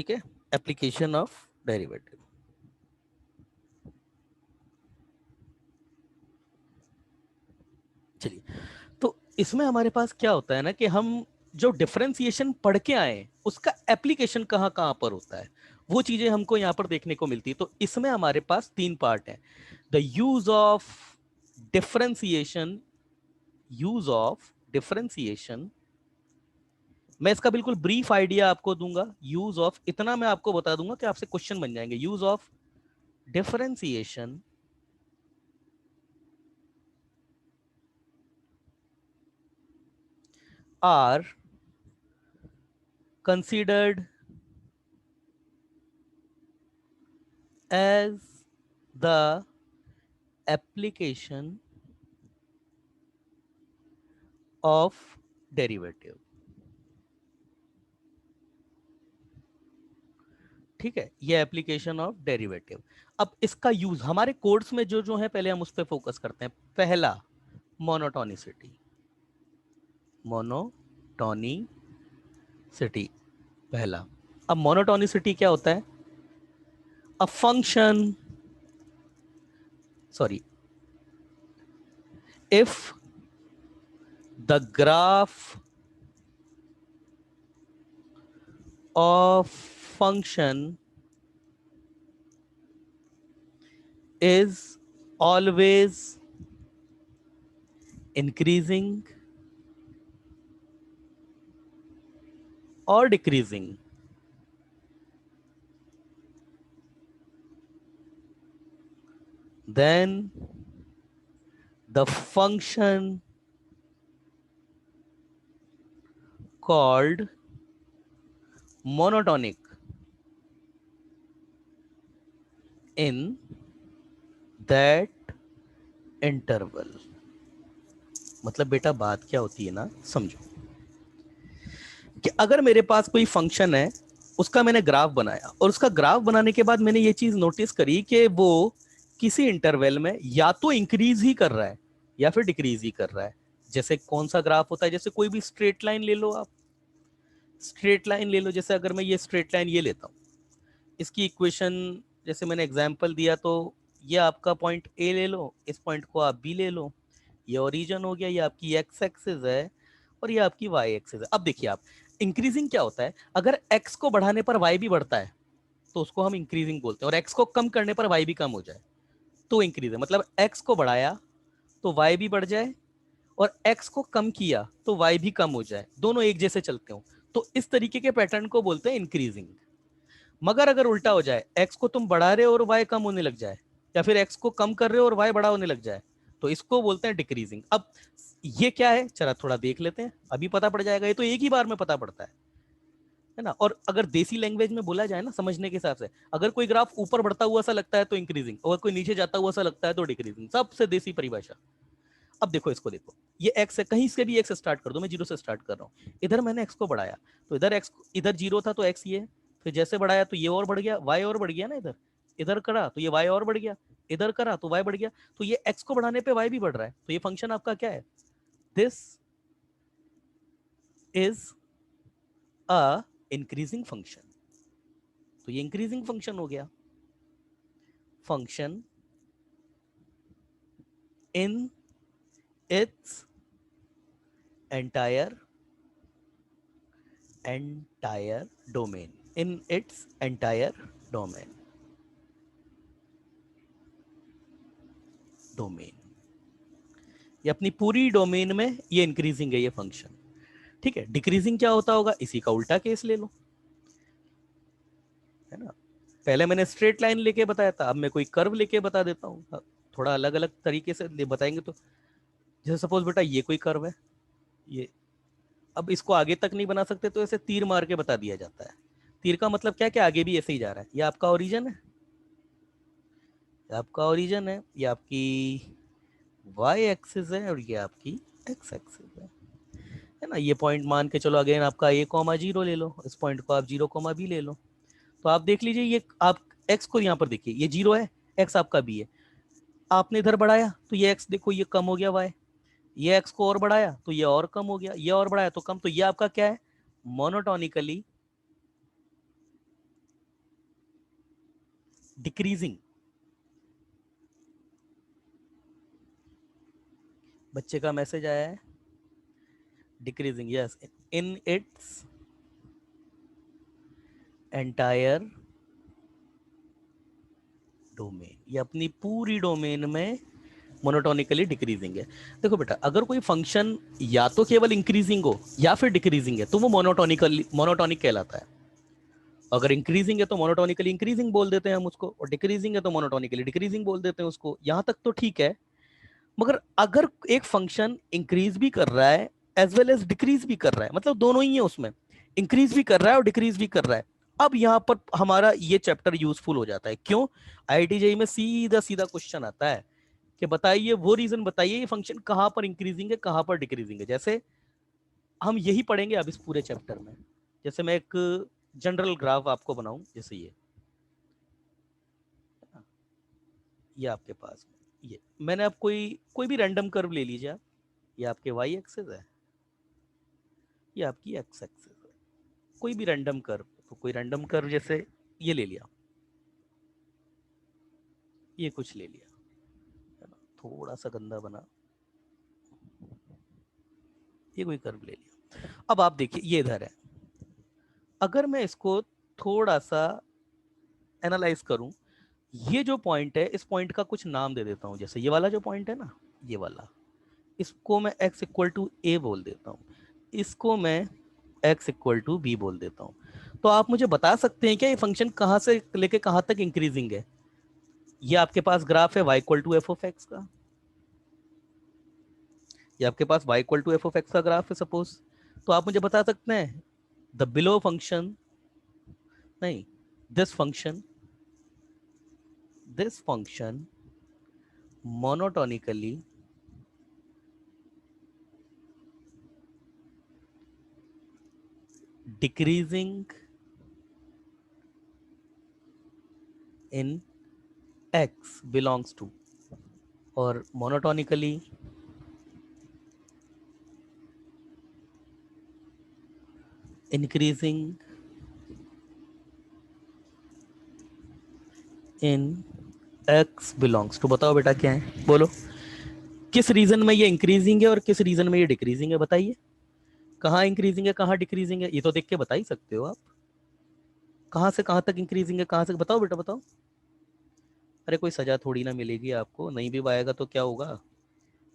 ठीक है, application of derivative. चलिए, तो इसमें हमारे पास क्या होता है ना कि हम जो डिफरेंशिएशन पढ़ के आए उसका एप्लीकेशन कहाँ कहाँ पर होता है, वो चीजें हमको यहाँ पर देखने को मिलती है। तो इसमें हमारे पास तीन पार्ट हैं। The use of differentiation, use of differentiation, मैं इसका बिल्कुल ब्रीफ आइडिया आपको दूंगा। यूज ऑफ इतना मैं आपको बता दूंगा कि आपसे क्वेश्चन बन जाएंगे। Use of differentiation are considered as the application of derivative। ठीक है, ये एप्लीकेशन ऑफ डेरिवेटिव। अब इसका यूज हमारे कोर्स में जो जो है, पहले हम उस पर फोकस करते हैं। पहला, मोनोटोनिसिटी। मोनोटोनिसिटी पहला। अब मोनोटोनिसिटी क्या होता है? A function, sorry, if the graph of function is always increasing or decreasing, then the function called monotonic in that interval। मतलब बेटा बात क्या होती है ना, समझो कि अगर मेरे पास कोई फंक्शन है, उसका मैंने ग्राफ बनाया, और उसका ग्राफ बनाने के बाद मैंने ये चीज नोटिस करी कि वो किसी इंटरवल में या तो इंक्रीज ही कर रहा है या फिर डिक्रीज ही कर रहा है। जैसे कौन सा ग्राफ होता है? जैसे कोई भी स्ट्रेट लाइन ले लो, आप स्ट्रेट लाइन ले लो। जैसे अगर मैं ये स्ट्रेट लाइन ये लेता हूँ, इसकी इक्वेशन जैसे मैंने एग्जांपल दिया, तो ये आपका पॉइंट ए ले लो, इस पॉइंट को आप बी ले लो, ये ओरिजिन हो गया, ये आपकी एक्स एक्सिस है और ये आपकी वाई एक्सिस है। अब देखिए आप, इंक्रीजिंग क्या होता है? अगर एक्स को बढ़ाने पर वाई भी बढ़ता है तो उसको हम इंक्रीजिंग बोलते हैं, और एक्स को कम करने पर वाई भी कम हो जाए तो इंक्रीज है। मतलब एक्स को बढ़ाया तो वाई भी बढ़ जाए, और एक्स को कम किया तो वाई भी कम हो जाए, दोनों एक जैसे चलते हो, तो इस तरीके के पैटर्न को बोलते हैं इंक्रीजिंग। मगर अगर उल्टा हो जाए, एक्स को तुम बढ़ा रहे हो और वाई कम होने लग जाए, या फिर एक्स को कम कर रहे हो और वाई बड़ा होने लग जाए, तो इसको बोलते हैं डिक्रीजिंग। अब ये क्या है, चला थोड़ा देख लेते हैं, अभी पता पड़ जाएगा। ये तो एक ही बार में पता पड़ता है ना। और अगर देसी लैंग्वेज में बोला जाए ना, समझने के हिसाब से, अगर कोई ग्राफ ऊपर बढ़ता हुआ सा लगता है तो इंक्रीजिंग, और कोई नीचे जाता हुआ सा लगता है तो डिक्रीजिंग। सबसे देसी परिभाषा। अब देखो इसको, देखो ये एक्स है, कहीं से भी एक्स स्टार्ट कर दो, मैं जीरो से स्टार्ट कर रहा हूँ। इधर मैंने एक्स को बढ़ाया तो इधर एक्स, इधर जीरो था तो एक्स ये, फिर जैसे बढ़ाया तो ये और बढ़ गया, वाई और बढ़ गया ना। इधर इधर करा तो ये वाई और बढ़ गया, इधर करा तो वाई बढ़ गया, तो ये एक्स को बढ़ाने पे वाई भी बढ़ रहा है। तो ये फंक्शन आपका क्या है? This is a increasing function. तो ये इंक्रीजिंग फंक्शन हो गया। Function in its entire entire domain, in its entire domain, domain, ये अपनी पूरी डोमेन में ये इंक्रीजिंग है ये फंक्शन। ठीक है, डिक्रीजिंग क्या होता होगा? इसी का उल्टा केस ले लो, है ना। पहले मैंने स्ट्रेट लाइन लेके बताया था, अब मैं कोई कर्व लेके बता देता हूँ। थोड़ा अलग अलग तरीके से बताएंगे तो, जैसे सपोज बेटा ये कोई कर्व है, ये, अब इसको आगे तक नहीं बना सकते तो ऐसे तीर मार के बता दिया जाता है। तीर का मतलब क्या, क्या आगे भी ऐसे ही जा रहा है। ये आपका ओरिजिन है, आपका ओरिजिन है, ये आपकी वाई एक्सिस है, और ये आपकी एक्स एक्सिस है ना। ये पॉइंट मान के चलो, अगेन आपका ए कॉमा जीरो ले लो, इस पॉइंट को आप जीरो कॉमा बी ले लो। तो आप देख लीजिए, ये आप एक्स को यहाँ पर देखिए, ये जीरो है, एक्स आपका बी है। आपने इधर बढ़ाया तो ये एक्स देखो ये कम हो गया वाई, ये एक्स को और बढ़ाया तो ये और कम हो गया, ये और बढ़ाया तो कम। तो ये आपका क्या है? मोनोटोनिकली डिक्रीजिंग, बच्चे का मैसेज आया है, decreasing, yes, in its entire domain, ये अपनी पूरी डोमेन में मोनोटोनिकली डिक्रीजिंग है। देखो बेटा, अगर कोई फंक्शन या तो केवल इंक्रीजिंग हो या फिर डिक्रीजिंग है तो वो मोनोटोनिक कहलाता है। अगर इंक्रीजिंग है तो मोनोटोनिकली इंक्रीजिंग बोल देते हैं हम उसको, और डिक्रीजिंग है तो मोनोटोनिकली डिक्रीजिंग बोल देते हैं उसको। यहां तक तो ठीक है। मगर अगर एक फंक्शन इंक्रीज भी कर रहा है एज वेल एज डिक्रीज भी कर रहा है, मतलब दोनों ही है उसमें, इंक्रीज भी कर रहा है और डिक्रीज भी कर रहा है, अब यहां पर हमारा ये चैप्टर यूजफुल हो जाता है। क्यों? आईआईटी जेईई में सीधा सीधा क्वेश्चन आता है कि बताइए, वो रीजन बताइए, ये फंक्शन कहां पर इंक्रीजिंग है कहां पर डिक्रीजिंग है। जैसे हम यही पढ़ेंगे अब इस पूरे चैप्टर में। जैसे मैं एक जनरल ग्राफ आपको बनाऊं, जैसे ये आपके पास में, ये मैंने अब कोई कोई भी रैंडम कर्व ले लीजिए आप। ये आपके वाई एक्सेस है, ये आपकी एक्स एक्सेस है, कोई भी रैंडम कर्व। तो कोई रैंडम कर्व जैसे ये ले लिया, ये कुछ ले लिया, है ना, थोड़ा सा गंदा बना, ये कोई कर्व ले लिया। अब आप देखिए ये इधर है, अगर मैं इसको थोड़ा सा एनालाइज करूं, ये जो पॉइंट है इस पॉइंट का कुछ नाम दे देता हूं। जैसे ये वाला जो पॉइंट है ना, ये वाला, इसको मैं x इक्वल टू ए बोल देता हूं, इसको मैं x इक्वल टू बी बोल देता हूं। तो आप मुझे बता सकते हैं क्या ये फंक्शन कहां से लेके कहां तक इंक्रीजिंग है? ये आपके पास ग्राफ है y equal to F of x का, ये आपके पास y equal to F of x का ग्राफ है सपोज। तो आप मुझे बता सकते हैं द बिलो फंक्शन, नहीं, this function, monotonically decreasing in x belongs to, और monotonically increasing in x belongs to। बताओ बेटा क्या है, बोलो किस रीजन में ये इंक्रीजिंग है और किस रीजन में ये डिक्रीजिंग है, बताइए कहाँ इंक्रीजिंग है कहाँ डिक्रीजिंग है, ये तो देख के बता ही सकते हो आप। कहाँ से कहाँ तक इंक्रीजिंग है, कहाँ से, बताओ बेटा बताओ। अरे कोई सजा थोड़ी ना मिलेगी आपको, नहीं भी आएगा तो क्या होगा,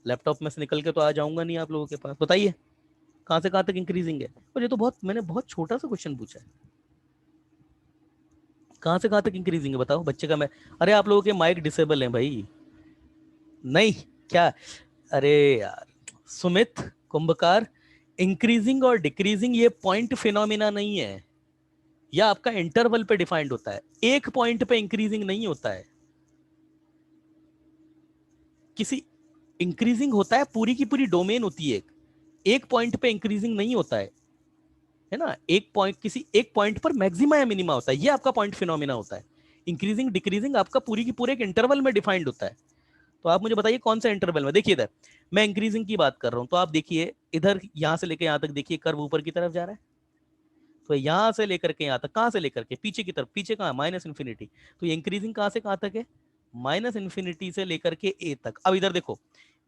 लैपटॉप में से निकल के तो आ जाऊंगा नहीं आप लोगों के पास। बताइए कहाँ से कहाँ तक इंक्रीजिंग है। और ये तो बहुत, मैंने बहुत छोटा सा क्वेश्चन पूछा है, कहाँ से कहाँ तक इंक्रीजिंग है बताओ बच्चे का मैं। अरे आप लोगों के माइक डिसेबल हैं भाई, नहीं क्या? अरे यार सुमित कुंभकार, इंक्रीजिंग और डिक्रीजिंग ये पॉइंट फिनोमिना नहीं है, यह आपका इंटरवल पे डिफाइंड होता है, एक पॉइंट पे इंक्रीजिंग नहीं होता है। किसी इंक्रीजिंग होता है, पूरी की पूरी डोमेन होती है, एक पॉइंट पे इंक्रीजिंग नहीं होता है ना। एक पॉइंट, किसी एक पॉइंट पर मैक्सिमा या मिनिमा होता है, ये आपका पॉइंट फिनोमिना होता है। इंक्रीजिंग डिक्रीजिंग आपका पूरी की पूरे एक इंटरवल में डिफाइंड होता है। तो आप मुझे बताइए कौन सा इंटरवल में। देखिए इधर मैं इंक्रीजिंग की बात कर रहा हूं, तो आप देखिए इधर यहां से लेकर यहां तक देखिए कर्व ऊपर की तरफ जा रहा है, तो यहां से लेकर के यहां तक, कहां से लेकर के पीछे की तरफ, पीछे कहां, माइनस इन्फिनिटी। तो ये इंक्रीजिंग कहां से कहां तक है, माइनस इन्फिनिटी से लेकर के ए तक। अब इधर देखो,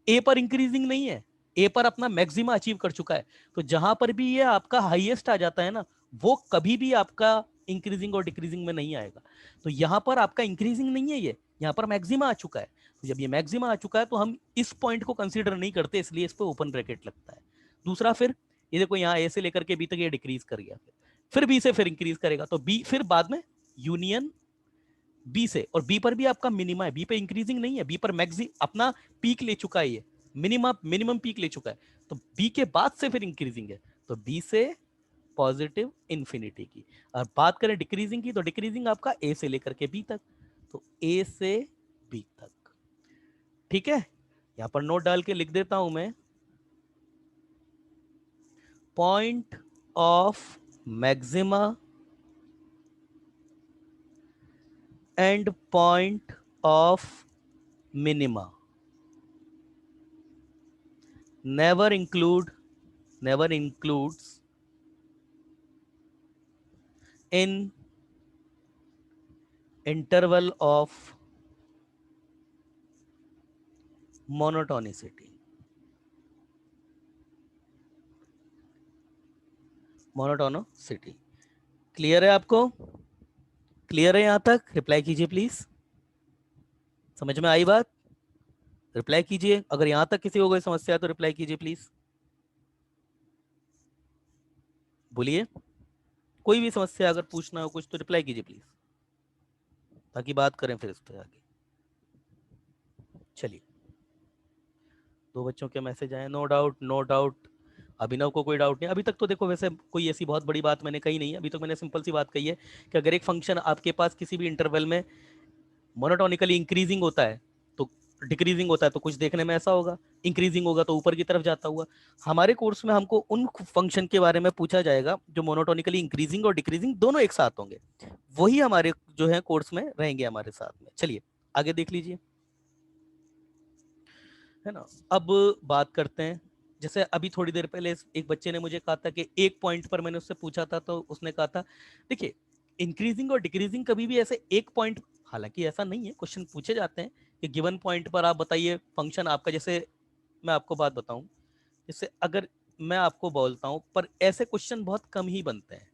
ए पर इंक्रीजिंग नहीं है, ए पर अपना मैक्सिमा अचीव कर चुका है। तो जहां पर भी ये आपका हाईएस्ट आ जाता है ना, वो कभी भी आपका इंक्रीजिंग और डिक्रीजिंग में नहीं आएगा। तो यहां पर आपका इंक्रीजिंग नहीं है, ये यहाँ पर मैक्सिमा आ चुका है। तो जब ये मैक्सिमा आ चुका है तो हम इस पॉइंट को कंसीडर नहीं करते, इसलिए इस पर ओपन ब्रैकेट लगता है। दूसरा, फिर ये देखो यहाँ ए से लेकर के बी तक ये डिक्रीज कर गया, फिर बी से फिर इंक्रीज करेगा, तो बी फिर बाद में यूनियन बी से, और बी पर भी आपका मिनिमा है, बी पे इंक्रीजिंग नहीं है, बी पर मैक्सी अपना पीक ले चुका है, ये मिनिमम मिनिमम पीक ले चुका है। तो बी के बाद से फिर इंक्रीजिंग है, तो बी से पॉजिटिव इंफिनिटी की। और बात करें डिक्रीजिंग की, तो डिक्रीजिंग आपका ए से लेकर के बी तक, तो ए से बी तक। ठीक है, यहां पर नोट डाल के लिख देता हूं मैं, point of maxima and point of minima never includes in interval of monotonicity. Monotonicity clear है आपको? क्लियर है यहां तक? रिप्लाई कीजिए प्लीज। समझ में आई बात? रिप्लाई कीजिए। अगर यहां तक किसी को कोई समस्या है तो रिप्लाई कीजिए प्लीज। बोलिए, कोई भी समस्या अगर पूछना हो कुछ तो रिप्लाई कीजिए प्लीज, ताकि बात करें फिर इस पे आगे। चलिए, दो बच्चों के मैसेज आए। No doubt, no doubt. Abhinav को कोई डाउट नहीं अभी तक तो। देखो वैसे कोई ऐसी बहुत बड़ी बात मैंने कही नहीं है अभी तक। मैंने सिंपल सी बात कही है कि अगर एक फंक्शन आपके पास किसी भी इंटरवल में मोनोटोनिकली इंक्रीजिंग होता है तो डिक्रीजिंग होता है तो कुछ देखने में ऐसा होगा, इंक्रीजिंग होगा तो ऊपर की तरफ जाता हुआ। हमारे कोर्स में हमको उन फंक्शन के बारे में पूछा जाएगा जो मोनोटोनिकली इंक्रीजिंग और डिक्रीजिंग दोनों एक साथ होंगे। वही हमारे जो है कोर्स में रहेंगे हमारे साथ में। चलिए आगे देख लीजिए, है ना। अब बात करते हैं, जैसे अभी थोड़ी देर पहले एक बच्चे ने मुझे कहा था कि एक पॉइंट पर मैंने उससे पूछा था तो उसने कहा था, देखिए इंक्रीजिंग और डिक्रीजिंग कभी भी ऐसे एक पॉइंट, हालांकि ऐसा नहीं है, क्वेश्चन पूछे जाते हैं कि गिवन पॉइंट पर आप बताइए फंक्शन आपका, जैसे मैं आपको बात बताऊं, जैसे अगर मैं आपको बोलता हूं, पर ऐसे क्वेश्चन बहुत कम ही बनते हैं।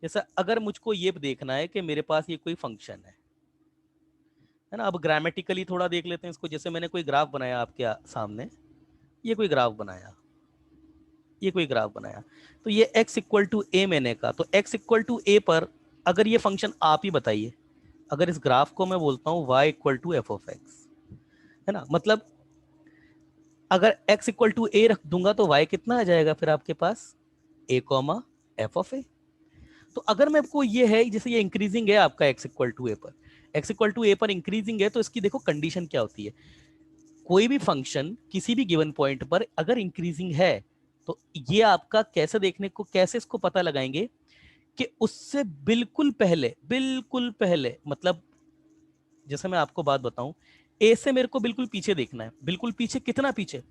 जैसे अगर मुझको ये देखना है कि मेरे पास ये कोई फंक्शन है ना। अब ग्रामेटिकली थोड़ा देख लेते हैं इसको। जैसे मैंने कोई ग्राफ बनाया आपके सामने, ये कोई ग्राफ बनाया, ये कोई ग्राफ बनाया, तो ये x इक्वल टू ए मैंने कहा, तो x इक्वल टू ए पर अगर ये फंक्शन आप ही बताइए, अगर इस ग्राफ को मैं बोलता हूँ y equal to F of x, है ना, मतलब अगर x इक्वल टू ए रख दूंगा तो y कितना आ जाएगा फिर आपके पास, a कॉमा एफ ऑफ ए। तो अगर मैं आपको ये है, जैसे ये इंक्रीजिंग है आपका x इक्वल टू ए पर, x इक्वल टू ए पर इंक्रीजिंग है, तो इसकी देखो कंडीशन क्या होती है। कोई भी फंक्शन किसी भी गिवन पॉइंट पर अगर इंक्रीजिंग है तो ये आपका कैसे देखने को, कैसे इसको पता लगाएंगे कि उससे बिल्कुल पहले मतलब, जैसे मैं आपको बात बताऊं, ए से मेरे को बिल्कुल पीछे देखना है। बिल्कुल पीछे कितना पीछे,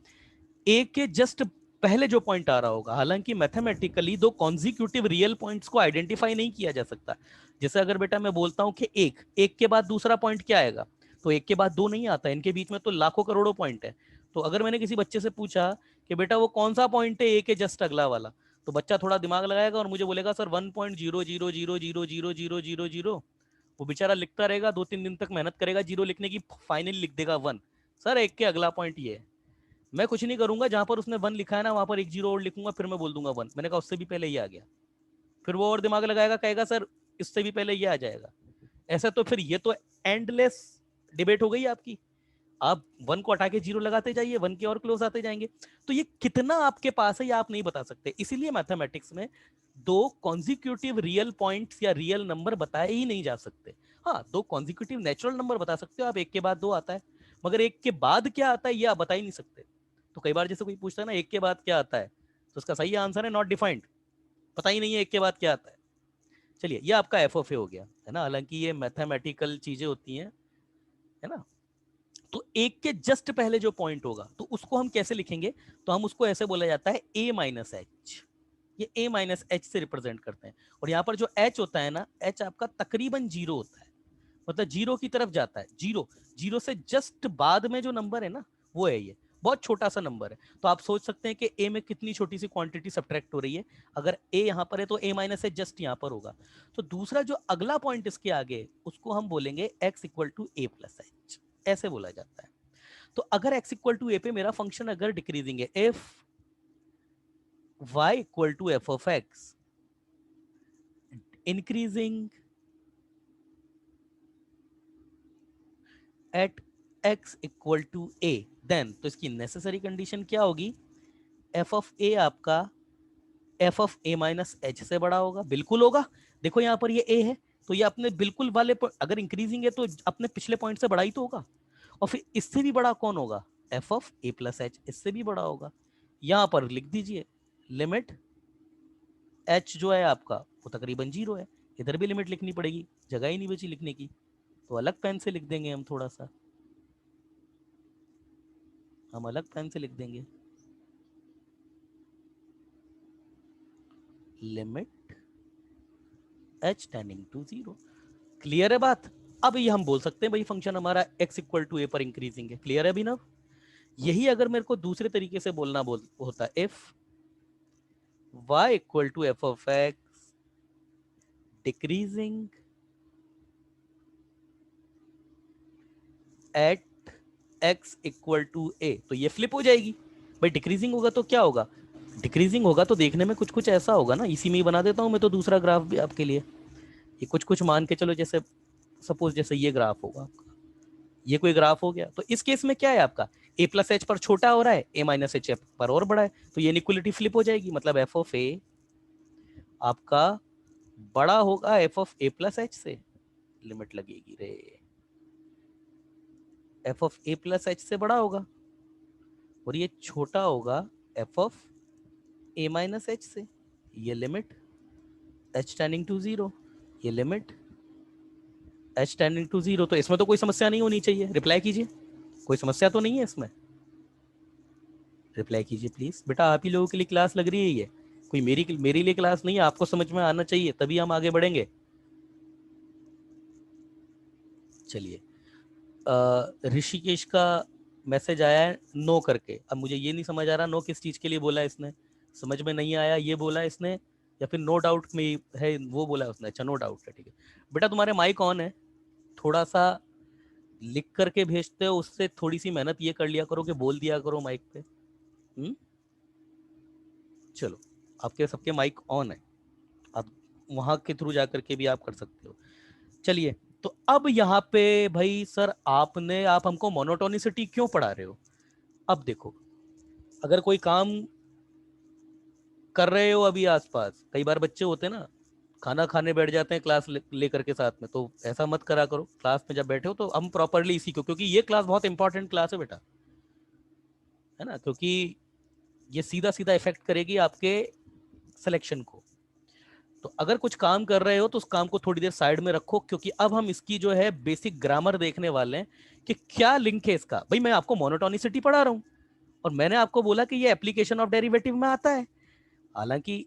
ए के जस्ट पहले जो पॉइंट आ रहा होगा। हालांकि मैथमेटिकली दो कॉन्जिक्यूटिव रियल पॉइंट्स को आइडेंटिफाई नहीं किया जा सकता। जैसे अगर बेटा मैं बोलता हूं कि एक एक के बाद दूसरा पॉइंट क्या आएगा, तो एक के बाद दो नहीं आता, इनके बीच में तो लाखों करोड़ों पॉइंट है। तो अगर मैंने किसी बच्चे से पूछा कि बेटा वो कौन सा पॉइंट है ए के जस्ट अगला वाला, तो बच्चा थोड़ा दिमाग लगाएगा और मुझे बोलेगा सर 1.000000000। वो बेचारा लिखता रहेगा, 2-3 दिन तक मेहनत करेगा जीरो लिखने की, फाइनली लिख देगा वन। सर एक के अगला पॉइंट ये है। मैं कुछ नहीं करूंगा, जहां पर उसने वन लिखा है ना वहां पर एक जीरो और लिखूंगा, फिर मैं बोल दूंगा वन। मैंने कहा उससे भी पहले ये आ गया। फिर वो और दिमाग लगाएगा, कहेगा सर इससे भी पहले ये आ जाएगा। ऐसा तो फिर ये तो एंडलेस डिबेट हो गई आपकी। आप वन को हटा के जीरो लगाते जाइए, वन के और क्लोज आते जाएंगे। तो ये कितना आपके पास है ये आप नहीं बता सकते। इसीलिए मैथमेटिक्स में दो कॉन्जिक्यूटिव रियल पॉइंट्स या रियल नंबर बताए ही नहीं जा सकते। हाँ, दो कॉन्जिक्यूटिव नेचुरल नंबर बता सकते हो आप, एक के बाद दो आता है, मगर एक के बाद क्या आता है ये आप बता ही नहीं सकते। तो कई बार जैसे कोई पूछता है ना एक के बाद क्या आता है, तो उसका सही आंसर है नॉट डिफाइंड, पता ही नहीं है एक के बाद क्या आता है। चलिए ये आपका एफ ऑफ ए हो गया, है ना। हालांकि ये मैथमेटिकल चीजें होती हैं, है ना। तो एक के जस्ट पहले जो पॉइंट होगा तो उसको हम कैसे लिखेंगे, तो हम उसको ऐसे बोला जाता है a माइनस एच। ये a माइनस एच से रिप्रेजेंट करते हैं। और यहाँ पर जो h होता है ना, h आपका तकरीबन जीरो होता है, मतलब जीरो की तरफ जाता है। जीरो, जीरो से जस्ट बाद में जो नंबर है ना वो है ये, बहुत छोटा सा नंबर है। तो आप सोच सकते हैं कि a में कितनी छोटी सी क्वांटिटी सब्ट्रैक्ट हो रही है। अगर a यहाँ पर है तो a माइनस एच जस्ट यहाँ पर होगा। तो दूसरा जो अगला पॉइंट इसके आगे, उसको हम बोलेंगे x equal to a plus h, ऐसे बोला जाता है। तो अगर x इक्वल टू ए पे मेरा फंक्शन अगर डिक्रीजिंग है, if y equal to F of x increasing at x equal to a, then तो इसकी नेसेसरी कंडीशन क्या होगी, एफ ऑफ ए आपका F of A minus H से बड़ा होगा। बिल्कुल होगा, देखो यहाँ पर ये ए है तो ये अपने बिल्कुल वाले अगर इंक्रीजिंग है तो अपने पिछले पॉइंट से बड़ा ही तो होगा। और फिर इससे भी बड़ा कौन होगा, F of A plus H, इससे भी बड़ा होगा। यहां पर लिख दीजिए लिमिट एच जो है आपका वो तकरीबन जीरो है। इधर भी लिमिट लिखनी पड़ेगी, जगह ही नहीं बची लिखने की, तो अलग पेन से लिख देंगे हम, थोड़ा सा हम अलग पेन से लिख देंगे। Limit H tending to zero. Clear है बात? अब ये हम बोल सकते हैं भाई फंक्शन हमारा x इक्वल टू ए पर इंक्रीजिंग है। क्लियर है अभिनव? यही अगर मेरे को दूसरे तरीके से बोलना होता, if y equal to F of X decreasing at x equal to A, तो ये फ्लिप हो जाएगी। भाई डिक्रीजिंग होगा तो क्या होगा? डिक्रीजिंग होगा तो देखने में कुछ कुछ ऐसा होगा ना, इसी में ही बना देता हूं मैं तो दूसरा ग्राफ भी आपके लिए। ये कुछ कुछ मान के चलो, जैसे सपोज जैसे ये ग्राफ होगा आपका, ये कोई ग्राफ हो गया, तो इस केस में क्या है आपका, ए प्लस एच पर छोटा हो रहा है, ए माइनस एच पर और बड़ा है, तो ये इक्वलिटी फ्लिप हो जाएगी। मतलब एफ ऑफ ए आपका बड़ा होगा F of A plus H से, लिमिट लगेगी रे, F of A plus H से बड़ा होगा, और ये छोटा होगा F of A minus H से। ये limit H tending to zero, ये limit H tending to zero. तो इसमें तो कोई समस्या नहीं होनी चाहिए, रिप्लाई कीजिए, कोई समस्या तो नहीं है इसमें? रिप्लाई कीजिए प्लीज। बेटा आप ही लोगों के लिए क्लास लग रही है ये, कोई मेरे लिए क्लास नहीं है, आपको समझ में आना चाहिए तभी हम आगे बढ़ेंगे। चलिए, ऋषिकेश का मैसेज आया है नो करके। अब मुझे ये नहीं समझ आ रहा नो किस चीज के लिए बोला है इसने, समझ में नहीं आया ये बोला है इसने, या फिर नो डाउट में है वो बोला है उसने। अच्छा नो डाउट है, ठीक है। बेटा तुम्हारे माइक ऑन है, थोड़ा सा लिख करके भेजते हो, उससे थोड़ी सी मेहनत ये कर लिया करो कि बोल दिया करो माइक पे। चलो, आपके सबके माइक ऑन है, आप वहां के थ्रू जाकर के भी आप कर सकते हो। चलिए, तो अब यहाँ पे भाई सर आप हमको मोनोटोनिसिटी क्यों पढ़ा रहे हो? अब देखो, अगर कोई काम कर रहे हो अभी आसपास, कई बार बच्चे होते हैं ना, खाना खाने बैठ जाते हैं क्लास लेकर के साथ में, तो ऐसा मत करा करो। क्लास में जब बैठे हो तो हम प्रॉपरली सीखो, क्योंकि ये क्लास बहुत इंपॉर्टेंट क्लास है बेटा, है ना, क्योंकि ये सीधा सीधा इफेक्ट करेगी आपके सिलेक्शन को। तो अगर कुछ काम कर रहे हो तो उस काम को थोड़ी देर साइड में रखो, क्योंकि अब हम इसकी जो है बेसिक ग्रामर देखने वाले हैं कि क्या लिंक है इसका। भाई मैं आपको मोनोटोनिसिटी पढ़ा रहा हूं, और मैंने आपको बोला कि ये एप्लीकेशन ऑफ डेरिवेटिव में आता है। हालांकि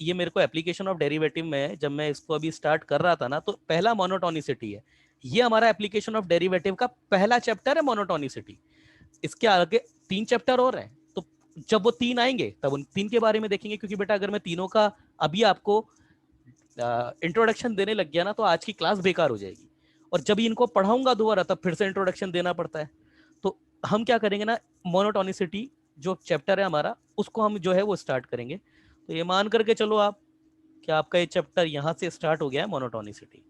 ये मेरे को एप्लीकेशन ऑफ डेरिवेटिव में जब मैं इसको अभी स्टार्ट कर रहा था ना, तो पहला मोनोटोनिसिटी है, ये हमारा एप्लीकेशन ऑफ डेरिवेटिव का पहला चैप्टर है मोनोटोनिसिटी। इसके आगे 3 चैप्टर और हैं, तो जब वो 3 आएंगे तब उन 3 के बारे में देखेंगे। क्योंकि बेटा अगर मैं तीनों का अभी आपको इंट्रोडक्शन देने लग गया ना, तो आज की क्लास बेकार हो जाएगी, और जब इनको पढ़ाऊंगा दोबारा तब फिर से इंट्रोडक्शन देना पड़ता है। तो हम क्या करेंगे ना, मोनोटोनिसिटी जो चैप्टर है हमारा, उसको हम जो है वो स्टार्ट करेंगे। तो ये मान करके चलो आप कि आपका ये चैप्टर यहां से स्टार्ट हो गया है, मोनोटोनिसिटी।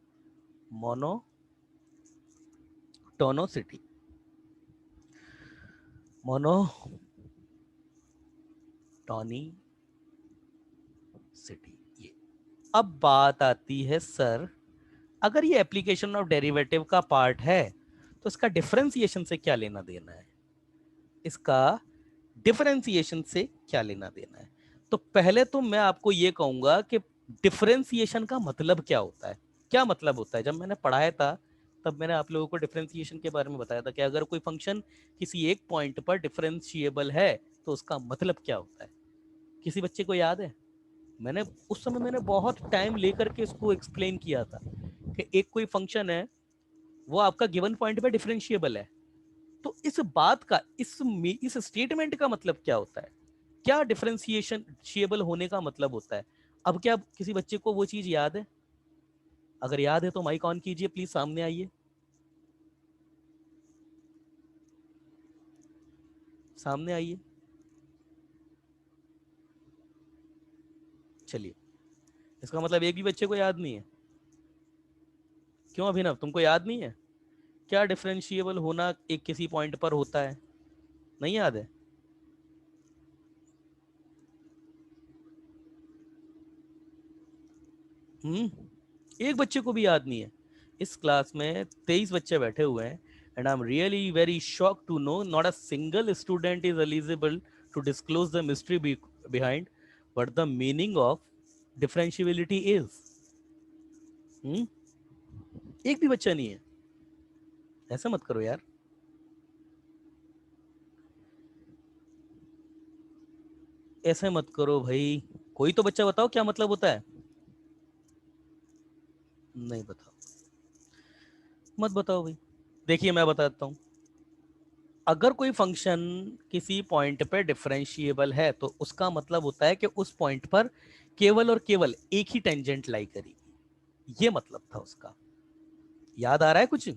मोनोटोनिसिटी, मोनोटोनिसिटी, ये। अब बात आती है सर, अगर ये एप्लीकेशन ऑफ डेरिवेटिव का पार्ट है तो इसका डिफरेंशिएशन से क्या लेना देना है? इसका डिफरेंशिएशन से क्या लेना देना है? तो पहले तो मैं आपको ये कहूंगा कि डिफरेंशिएशन का मतलब क्या होता है। क्या मतलब होता है? जब मैंने पढ़ाया था तब मैंने आप लोगों को डिफरेंशिएशन के बारे में बताया था कि अगर कोई फंक्शन किसी एक पॉइंट पर डिफरेंशिएबल है तो उसका मतलब क्या होता है। किसी बच्चे को याद है? मैंने उस समय मैंने बहुत टाइम लेकर के इसको एक्सप्लेन किया था कि एक कोई फंक्शन है, वो आपका गिवन पॉइंट पे डिफरेंशिएबल है। तो इस बात का, इस स्टेटमेंट का मतलब क्या होता है? क्या डिफरेंशिएबल होने का मतलब होता है? अब क्या किसी बच्चे को वो चीज याद है? अगर याद है तो माइक ऑन कीजिए प्लीज, सामने आइए, सामने आइए। चलिए, इसका मतलब एक भी बच्चे को याद नहीं है? क्यों अभिनव, तुमको याद नहीं है क्या डिफरेंशिएबल होना एक किसी पॉइंट पर होता है? नहीं याद है? एक बच्चे को भी याद नहीं है? इस क्लास में 23 बच्चे बैठे हुए हैं, and I am really very shock to know not a single student is eligible to disclose the mystery behind what the meaning of differentiability is. एक भी बच्चा नहीं है? ऐसा मत करो यार, ऐसे मत करो भाई। कोई तो बच्चा बताओ क्या मतलब होता है? नहीं बताओ? मत बताओ भाई। देखिए मैं बताता हूँ, अगर कोई फंक्शन किसी पॉइंट पे डिफरेंशिएबल है तो उसका मतलब होता है कि उस पॉइंट पर केवल और केवल एक ही टेंजेंट लाई करेगी, ये मतलब था उसका। याद आ रहा है कुछ?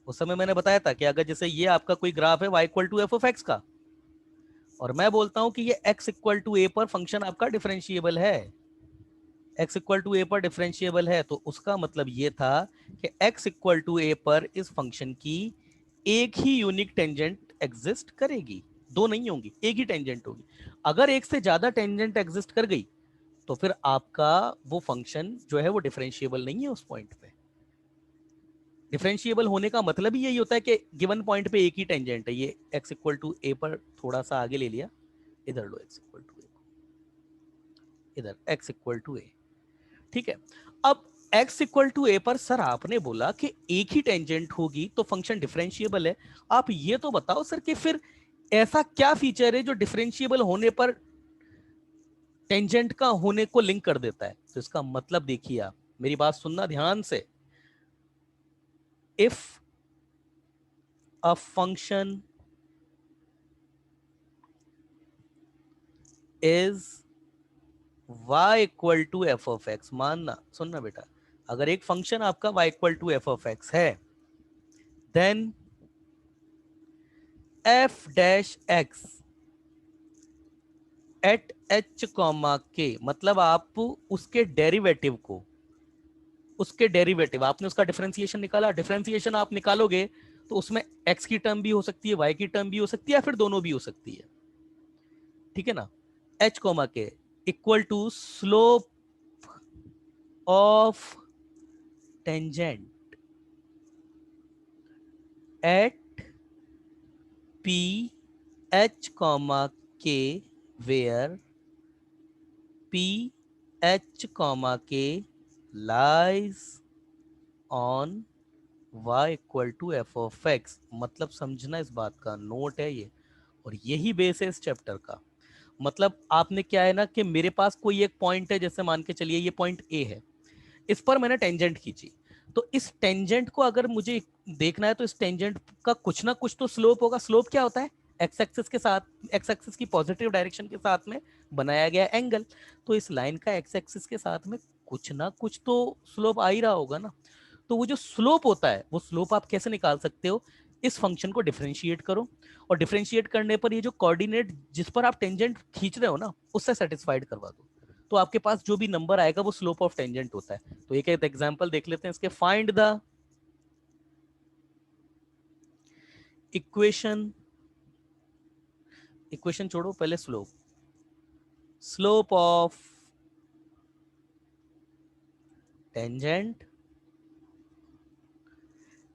उस समय मैंने बताया था कि अगर जैसे ये आपका कोई ग्राफ है y equal to F of x का, और मैं बोलता हूं कि ये x इक्वल टू ए पर फंक्शन आपका डिफरेंशिएबल है, x इक्वल टू ए पर डिफरेंशिएबल है, तो उसका मतलब ये था कि x इक्वल टू ए पर इस फंक्शन की एक ही यूनिक टेंजेंट एग्जिस्ट करेगी, दो नहीं होंगी, एक ही टेंजेंट होगी। अगर एक से ज्यादा टेंजेंट एग्जिस्ट कर गई तो फिर आपका वो फंक्शन जो है वो डिफरेंशिएबल नहीं है उस पॉइंट पे। डिफरेंशिएबल होने का मतलब ही यही होता है कि गिवन पॉइंट पे एक ही टेंजेंट है। ये x इक्वल टू ए पर थोड़ा सा आगे ले लिया, इधर लो x इक्वल टू ए, इधर x इक्वल टू ए, ठीक है। अब x इक्वल टू ए पर सर आपने बोला कि एक ही टेंजेंट होगी तो फंक्शन डिफरेंशिएबल है। आप ये तो बताओ सर कि फिर ऐसा क्या फीचर है जो डिफरेंशिएबल होने पर टेंजेंट का होने को लिंक कर देता है? तो इसका मतलब देखिए, आप मेरी बात सुनना ध्यान से। If a function is y equal to F of X, मानना सुनना बेटा, अगर एक फंक्शन आपका y equal to F of x है, then F dash X at H comma K, मतलब आप उसके डेरिवेटिव को, उसके डेरिवेटिव आपने उसका डिफरेंशिएशन निकाला, डिफरेंशिएशन आप निकालोगे तो उसमें x की टर्म भी हो सकती है, y की टर्म भी हो सकती है, या फिर दोनों भी हो सकती है, ठीक है ना। H comma k equal to slope of tangent at P h comma k, where P h comma k lies on y equal to F of x. मतलब समझना इस बात का, नोट है ये, और यही बेस है इस चैप्टर का। मतलब आपने क्या है ना कि मेरे पास कोई एक पॉइंट है, जैसे मान के चलिए ये पॉइंट ए है, इस पर मैंने टेंजेंट खींची, तो इस टेंजेंट को अगर मुझे देखना है तो इस टेंजेंट का कुछ ना कुछ तो स्लोप होगा। स्लोप क्या होता है? एक्स एक्सिस के साथ, एक्स एक्सिस की पॉजिटिव डायरेक्शन के साथ में बनाया गया एंगल। तो इस लाइन का एक्स एक्सिस के साथ में कुछ ना कुछ तो स्लोप आ ही रहा होगा ना। तो वो जो स्लोप होता है, वो स्लोप आप कैसे निकाल सकते हो? इस फंक्शन को डिफरेंशिएट करो, और डिफरेंशिएट करने पर ये जो कोऑर्डिनेट जिस पर आप टेंजेंट खींच रहे हो ना, उससे सेटिस्फाइड करवा दो, तो आपके पास जो भी नंबर आएगा वो स्लोप ऑफ टेंजेंट होता है। तो एक एग्जांपल देख लेते हैं इसके। फाइंड द इक्वेशन, इक्वेशन छोड़ो, पहले slope, slope of tangent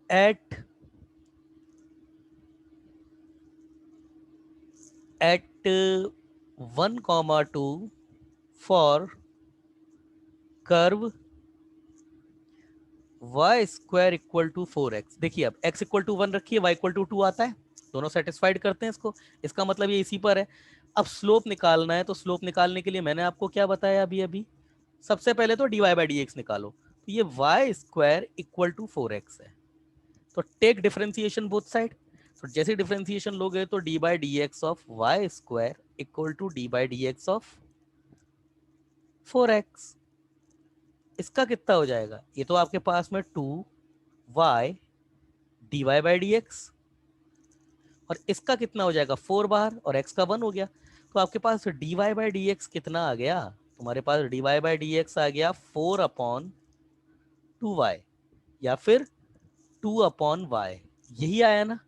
at at 1,2 for curve y square equal to 4x। देखिए अब x इक्वल टू 1 रखिए, y इक्वल टू 2 आता है, दोनों सेटिस्फाइड करते हैं इसको, इसका मतलब ये इसी पर है। अब स्लोप निकालना है, तो स्लोप निकालने के लिए मैंने आपको क्या बताया अभी अभी, सबसे पहले तो dy बाई डी एक्स निकालो। तो ये y square equal to 4x है, तो टेक डिफरेंशिएशन बोथ साइड। तो जैसे डिफरेंशिएशन लोगे तो d by D x of y square equal to d by D x of 4x। इसका कितना हो जाएगा? ये तो आपके पास में 2y d Y by D x, और इसका कितना हो जाएगा 4 बार, और x का 1 हो गया। तो आपके पास D Y by D X कितना आ गया? तुम्हारे पास D Y by D X आ गया 4/2y, या फिर 2/y, यही आया ना।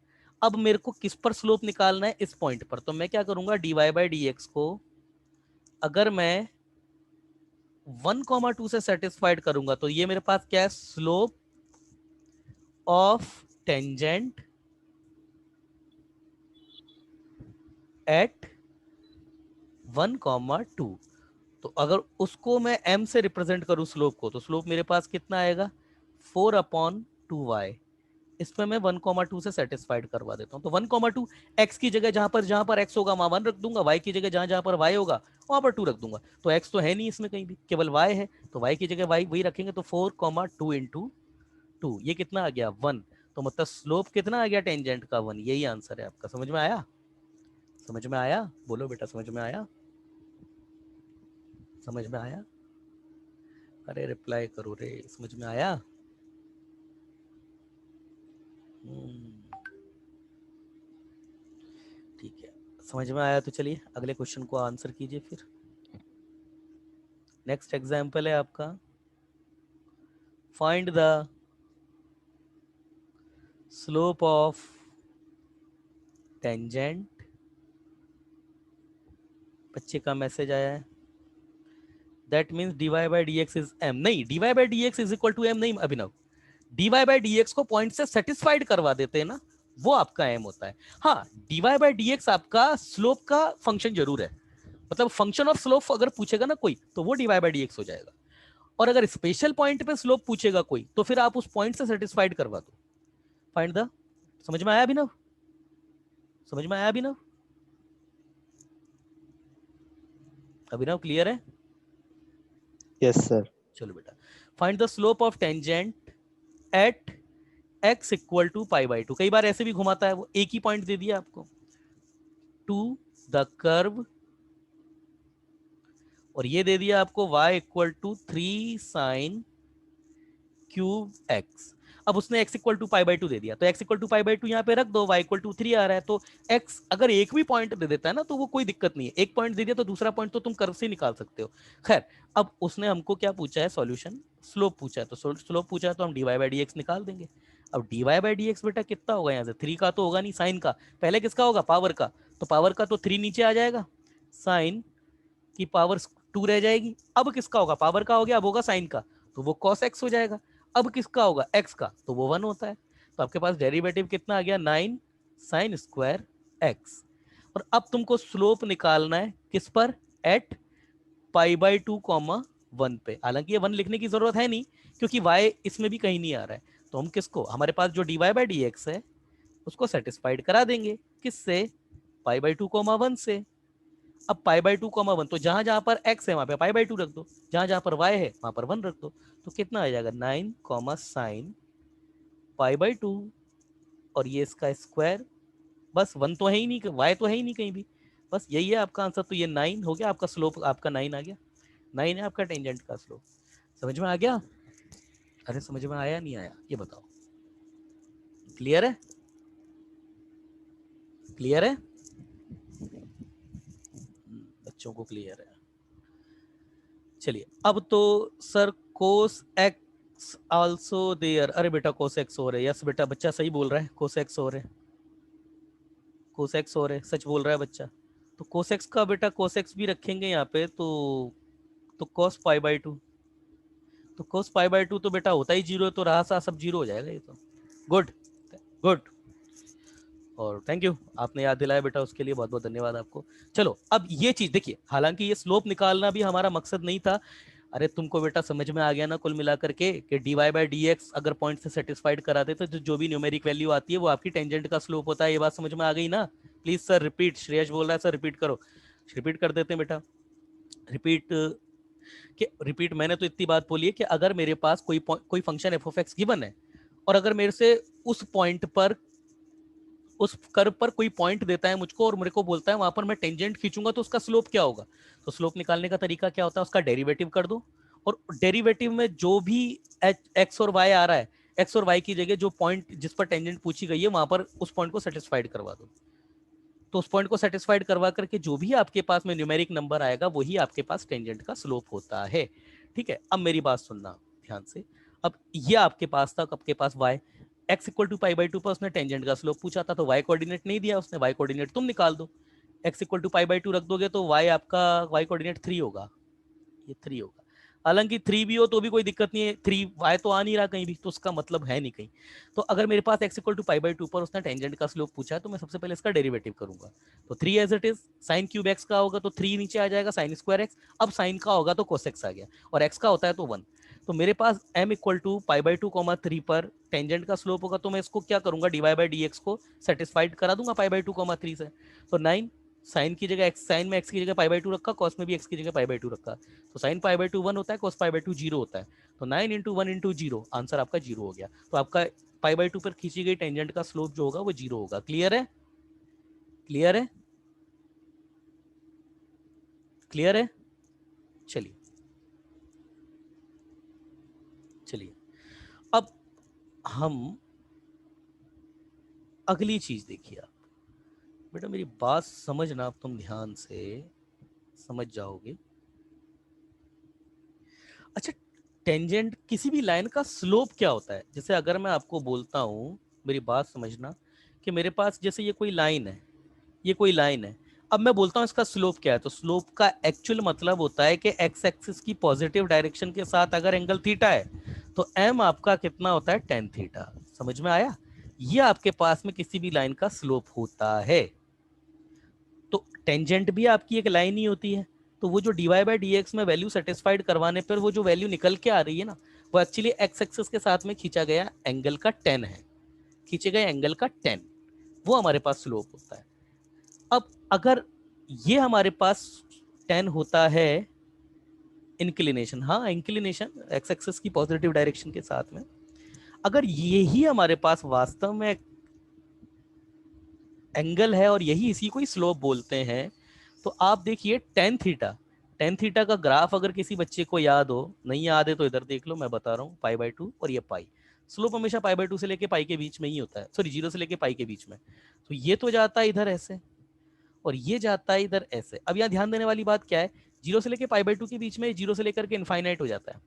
अब मेरे को किस पर स्लोप निकालना है? इस पॉइंट पर। तो मैं क्या करूंगा, d Y by D x को अगर मैं 1,2 से सेटिस्फाइड करूंगा तो ये मेरे पास क्या है, स्लोप ऑफ टेंजेंट एट 1,2। तो अगर उसको मैं m से रिप्रेजेंट करूं स्लोप को, तो स्लोप मेरे पास कितना आएगा 4/2y। इसमें मैं 1,2 से सेटिस्फाइड करवा देता हूँ। तो 1,2 x की जगह जहां पर x होगा वहां 1 रख दूंगा, y की जगह जहां पर y होगा वहां पर 2 रख दूंगा। तो x तो है नहीं इसमें कहीं भी, केवल y है, तो y की जगह y वही रखेंगे। तो 4,2 इंटू 2, ये कितना आ गया 1, तो मतलब स्लोप कितना आ गया टेंजेंट का 1, यही आंसर है आपका। समझ में आया? समझ में आया? बोलो बेटा, समझ में आया? समझ में आया? अरे रिप्लाई करो रे, समझ में आया? ठीक है, समझ में आया तो चलिए अगले क्वेश्चन को आंसर कीजिए फिर। नेक्स्ट एग्जाम्पल है आपका, find the slope of tangent. बच्चे का मैसेज आया है, that means dy by D x is m. नहीं, dy by D x is equal to m नहीं Abhinav, dy by D x को पॉइंट से सेटिस्फाइड करवा देते हैं ना, वो आपका एम होता है। हाँ, dy बाई डी एक्स आपका स्लोप का फंक्शन जरूर है, मतलब फंक्शन ऑफ स्लोप अगर पूछेगा ना कोई तो वो dy बाई डी एक्स हो जाएगा, और अगर स्पेशल पॉइंट पे स्लोप पूछेगा कोई तो फिर आप उस पॉइंट से सेटिस्फाइड करवा दो। फाइंड द, समझ में आया अभिनव? समझ में आया अभिनव? अभिनव क्लियर है? Yes sir. चलो बेटा, find the slope of tangent at x equal to pi by two. कई बार ऐसे भी घुमाता है वो, एक ही पॉइंट दे दिया आपको, टू द कर्व, और ये दे दिया आपको y equal to 3 sine cube x। अब उसने x equal to pi by two दे दिया, तो x equal to pi by two यहाँ पे रख दो, y इक्वल टू 3 आ रहा है, तो x अगर एक भी पॉइंट दे देता है ना तो वो कोई दिक्कत नहीं है, एक पॉइंट दे दिया तो दूसरा पॉइंट तो तुम कर्व से निकाल सकते हो। खैर, अब उसने हमको क्या पूछा है, सॉल्यूशन स्लोप पूछा है, तो स्लोप पूछा है तो हम d Y by D x निकाल देंगे। अब d Y by D x बेटा कितना होगा, यहाँ से 3 का तो होगा नहीं, साइन का, पहले किसका होगा, पावर का, तो पावर का तो 3 नीचे आ जाएगा, साइन की पावर 2 रह जाएगी। अब किसका होगा, पावर का हो गया, अब होगा साइन का, तो वो cos x हो जाएगा। अब किसका होगा, x का, तो वो 1 होता है। तो आपके पास डेरिवेटिव कितना आ गया, 9 साइन स्क्वायर x। और अब तुमको स्लोप निकालना है किस पर, at pi by two comma 1 पे। हालांकि ये 1 लिखने की जरूरत है नहीं क्योंकि y इसमें भी कहीं नहीं आ रहा है, तो हम किसको, हमारे पास जो d Y by D x है उसको सेटिस्फाइड करा देंगे, किससे, पाई बाई टू कॉमा 1 से। अब पाई बाई टू कॉमा 1, तो जहां जहां पर x है वहां पे पाई बाई टू रख दो, जहां जहां पर y है वहां पर 1 रख दो, तो कितना आ जाएगा, 9 comma sine pi by to, और ये इसका स्क्वायर, बस 1 तो है ही नहीं, y तो है ही नहीं कहीं भी, बस यही है आपका आंसर। तो ये 9 हो गया आपका स्लोप, आपका 9 आ गया, 9 है आपका टेंजेंट का स्लोप। समझ में आ गया? अरे समझ में आया नहीं आया ये बताओ, क्लियर है? क्लियर है? बच्चों को क्लियर है। चलिए, अब तो sir cos x also there, अरे बेटा कोस एक्स हो रहे, यस बेटा, बच्चा सही बोल रहा है, कोस एक्स हो रहे, कोस एक्स हो रहे, सच बोल रहा है बच्चा। तो कोस एक्स का बेटा कोस एक्स भी रखेंगे यहाँ पे, तो कोस पाई बाई टू, तो कोस पाई बाई टू तो बेटा होता ही जीरो है, तो रहा सा सब जीरो हो जाएगा ये तो। गुड, गुड, और थैंक यू, आपने याद दिलाया बेटा, उसके लिए बहुत बहुत धन्यवाद आपको। चलो अब ये चीज देखिए, हालांकि ये स्लोप निकालना भी हमारा मकसद नहीं था। अरे तुमको बेटा समझ में आ गया ना कुल मिलाकर के कि d Y by D x अगर पॉइंट से सेटिस्फाइड करा दे तो जो भी न्यूमेरिक वैल्यू आती है वो आपकी टेंजेंट का स्लोप होता है, ये बात समझ में आ गई ना? प्लीज सर रिपीट, श्रेयस बोल रहा है सर रिपीट करो, रिपीट कर देते हैं बेटा, रिपीट। कि रिपीट मैंने तो इतनी बात बोली है कि अगर मेरे पास कोई function F of x given है, और अगर मेरे से उस पॉइंट पर, उस कर्व पर कोई पॉइंट देता है मुझको और मेरे को बोलता है वहां पर मैं टेंजेंट खींचूंगा तो उसका स्लोप क्या होगा, तो स्लोप निकालने का तरीका क्या होता है, उसका डेरिवेटिव कर दो, और डेरिवेटिव में जो भी एक्स और वाई आ रहा है, एक्स और वाई की जगह जो पॉइंट जिस पर टेंजेंट पूछी गई है वहां पर उस पॉइंट को सेटिस्फाइड करवा दो। तो उस पॉइंट को सेटिस्फाइड करवा करके जो भी आपके पास में न्यूमेरिक नंबर आएगा वही आपके पास टेंजेंट का स्लोप होता है। ठीक है, अब मेरी बात सुनना ध्यान से। अब ये आपके पास था, आपके पास y x equal to pi by two पर उसने टेंजेंट का स्लोप पूछा था, तो y कोऑर्डिनेट नहीं दिया उसने, y कोऑर्डिनेट तुम निकाल दो, x equal to pi by two रख दोगे तो y आपका y कोऑर्डिनेट 3 होगा, ये 3 होगा। हालांकि 3 भी हो तो भी कोई दिक्कत नहीं है, 3 y तो आ नहीं रहा कहीं भी, तो उसका मतलब है नहीं कहीं। तो अगर मेरे पास x equal to pi by two पर उसने टेंजेंट का स्लोप पूछा है तो मैं सबसे पहले इसका डेरिवेटिव करूंगा, तो 3 as it is, sine cube x का होगा तो 3 नीचे आ जाएगा, साइन स्क्वायर x, अब साइन का होगा तो कोस x आ गया, और x का होता है तो 1। तो मेरे पास m equal to pi by two comma 3 पर टेंजेंट का स्लोप होगा, तो मैं इसको क्या करूंगा, d Y by D x को सेटिस्फाइड करा दूंगा पाई बाई टू कॉमा 3 से, तो 9 साइन की जगह एक्स, साइन में एक्स की जगह पाई बाई टू रखा, कॉस में भी एक्स की जगह पाई बाई टू रखा, तो साइन पाई बाई टू 1 होता है, कॉस पाई बाई टू 0 होता है, तो 9 इंटू 1 इंटू 0, आंसर आपका 0 हो गया। तो आपका पाई बाई टू पर खींची गई टेंजेंट का स्लोप जो होगा वो 0 होगा। क्लियर है? क्लियर है? क्लियर है? चलिए चलिए, अब हम अगली चीज देखिए। आप बेटा मेरी बात समझना, अब तुम ध्यान से समझ जाओगे। अच्छा, टेंजेंट किसी भी लाइन का स्लोप क्या होता है? जैसे अगर मैं आपको बोलता हूं, मेरी बात समझना, कि मेरे पास जैसे ये कोई लाइन है, ये कोई लाइन है, अब मैं बोलता हूं इसका स्लोप क्या है, तो स्लोप का एक्चुअल मतलब होता है कि एक्स एक्सिस की पॉजिटिव डायरेक्शन के साथ अगर एंगल थीटा है तो एम आपका कितना होता है, टेन थीटा। समझ में आया? ये आपके पास में किसी भी लाइन का स्लोप होता है। तो टेंजेंट भी आपकी एक लाइन ही होती है, तो वो जो dy बाई डी एक्स में वैल्यू सेटिस्फाइड करवाने पर वो जो वैल्यू निकल के आ रही है ना, वो एक्चुअली एक्स एक्सिस के साथ में खींचा गया एंगल का टेन है, खींचे गए एंगल का टेन, वो हमारे पास स्लोप होता है। अब अगर ये हमारे पास टेन होता है इंक्लिनेशन, हाँ इंक्लिनेशन एक्स एक्सिस की पॉजिटिव डायरेक्शन के साथ में, अगर यही हमारे पास वास्तव में एंगल है और यही इसी को ही स्लोप बोलते हैं, तो आप देखिए टेन थीटा, टेन थीटा का ग्राफ अगर किसी बच्चे को याद हो, नहीं याद है तो इधर देख लो, मैं बता रहा हूँ, पाई बाई टू और ये पाई, स्लोप हमेशा पाई बाई टू से लेके पाई के बीच में ही होता है, सॉरी जीरो से लेके पाई के बीच में। तो ये तो जाता है इधर ऐसे और ये जाता है इधर ऐसे। अब यहाँ ध्यान देने वाली बात क्या है, जीरो से लेके पाई बाई टू के बीच में जीरो से लेकर के इनफाइनाइट हो जाता है,